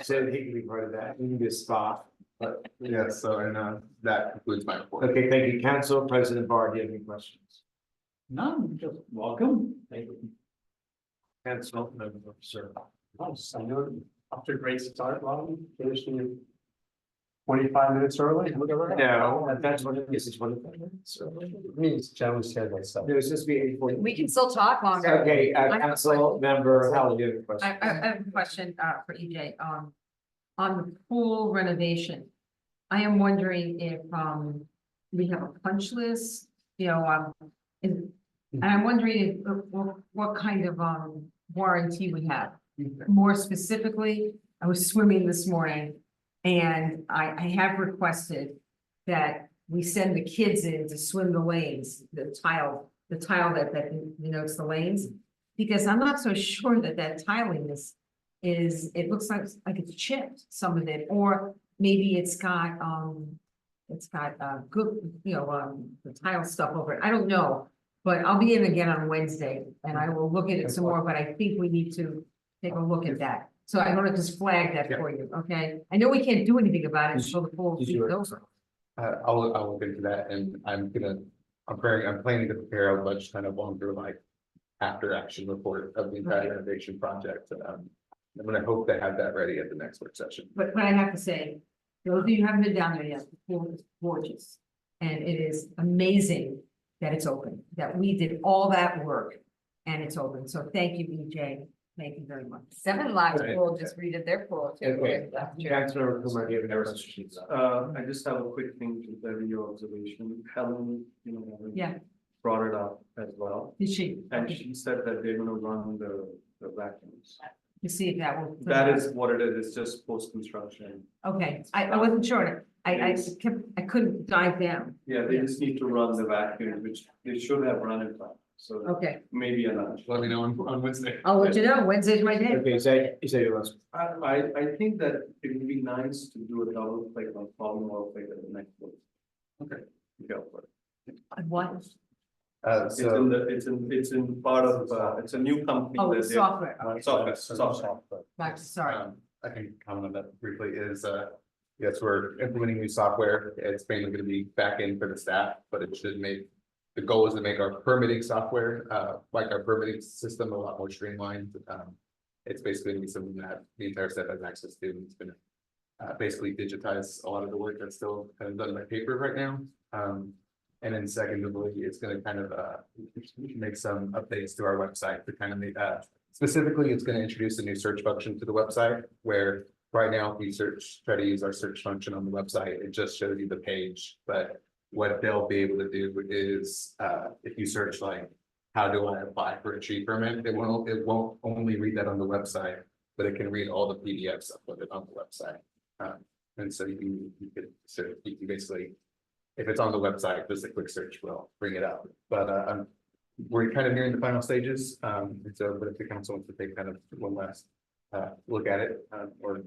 So he can be part of that. We can do a spot. But yeah, so and that concludes my report. Okay, thank you. Council President Barr, do you have any questions? None, just welcome. Thank you. Council Member, sir. I know after great start, Ron, finishing 25 minutes early, whatever. No, that's what it is. It's 25 minutes. It means generally said myself. No, it's supposed to be 8:40. We can still talk longer. Okay, I have a Council Member, Howell, do you have a I question? have a question for EJ, on the pool renovation. I am wondering if we have a punch list, and I'm wondering if what kind of warranty we have. More specifically, I was swimming this morning and I have requested that we send the kids in to swim the lanes, the tile that denotes the lanes. Because I'm not so sure that tiling is, it looks like it's chipped, some of it, or maybe it's got good, the tile stuff over it. I don't know. But I'll be in again on Wednesday and I will look at it some more, but I think we need to take a look at that. So I want to just flag that for you, okay? I know we can't do anything about it until the pool season's over. I'll look into that and I'm planning to prepare a much kind of longer after action report of the entire renovation project. I'm gonna hope to have that ready at the next work session. But I have to say, those of you who haven't been down there yet, the pool is gorgeous. And it is amazing that it's open, that we did all that work and it's open. So thank you, EJ. Thank you very much. Seven Locks Right. pool just redid their pool too. Okay. last year. Councilor Kumar, do you have any questions? I just have a quick thing to bury your observation. Helen, Yeah, brought it up as well. did she? And she said that they're gonna run the vacuums. To see if that will. That is what it is, it's just post-construction. Okay, I wasn't sure. I couldn't dive down. Yeah, they just need to run the vacuums, which they should have run in time, so Okay, maybe a nudge. Let me know on Wednesday. I'll let you know. Wednesday's my day. Okay, is that your last? I think that it would be nice to do a double click on problem wall click at the next one. Okay. Go for it. What? It's in part of, it's a new company. Oh, that they- software. Software. Max, sorry. I can comment on that briefly yes, we're implementing new software. It's mainly gonna be back end for the staff, but it should make the goal is to make our permitting software, like our permitting system, a lot more streamlined. It's basically gonna be something that the entire staff has access to. It's gonna basically digitize a lot of the work that's still kind of done by paper right now. And then secondly, it's gonna kind of make some updates to our website to kind of make specifically, it's gonna introduce a new search function to the website where right now, if you try to use our search function on the website, it just shows you the page. But what they'll be able to do is if you search like, how do I apply for a tree permit? It won't only read that on the website, but it can read all the PDFs uploaded on the website. And so you can basically, if it's on the website, just a quick search will bring it up. But we're kind of nearing the final stages. And so, but if the council wants to take kind of one last look at it or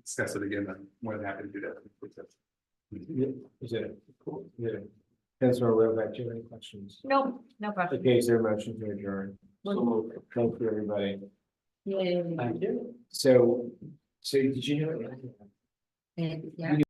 discuss it again, I'm more than happy to do that. Yeah, is it cool? Yeah. Councilor Rovak, do you have any questions? No, no question. Okay, is there a motion to adjourn? So, thank you, everybody. Yay. Thank you. So did you know? And, yeah.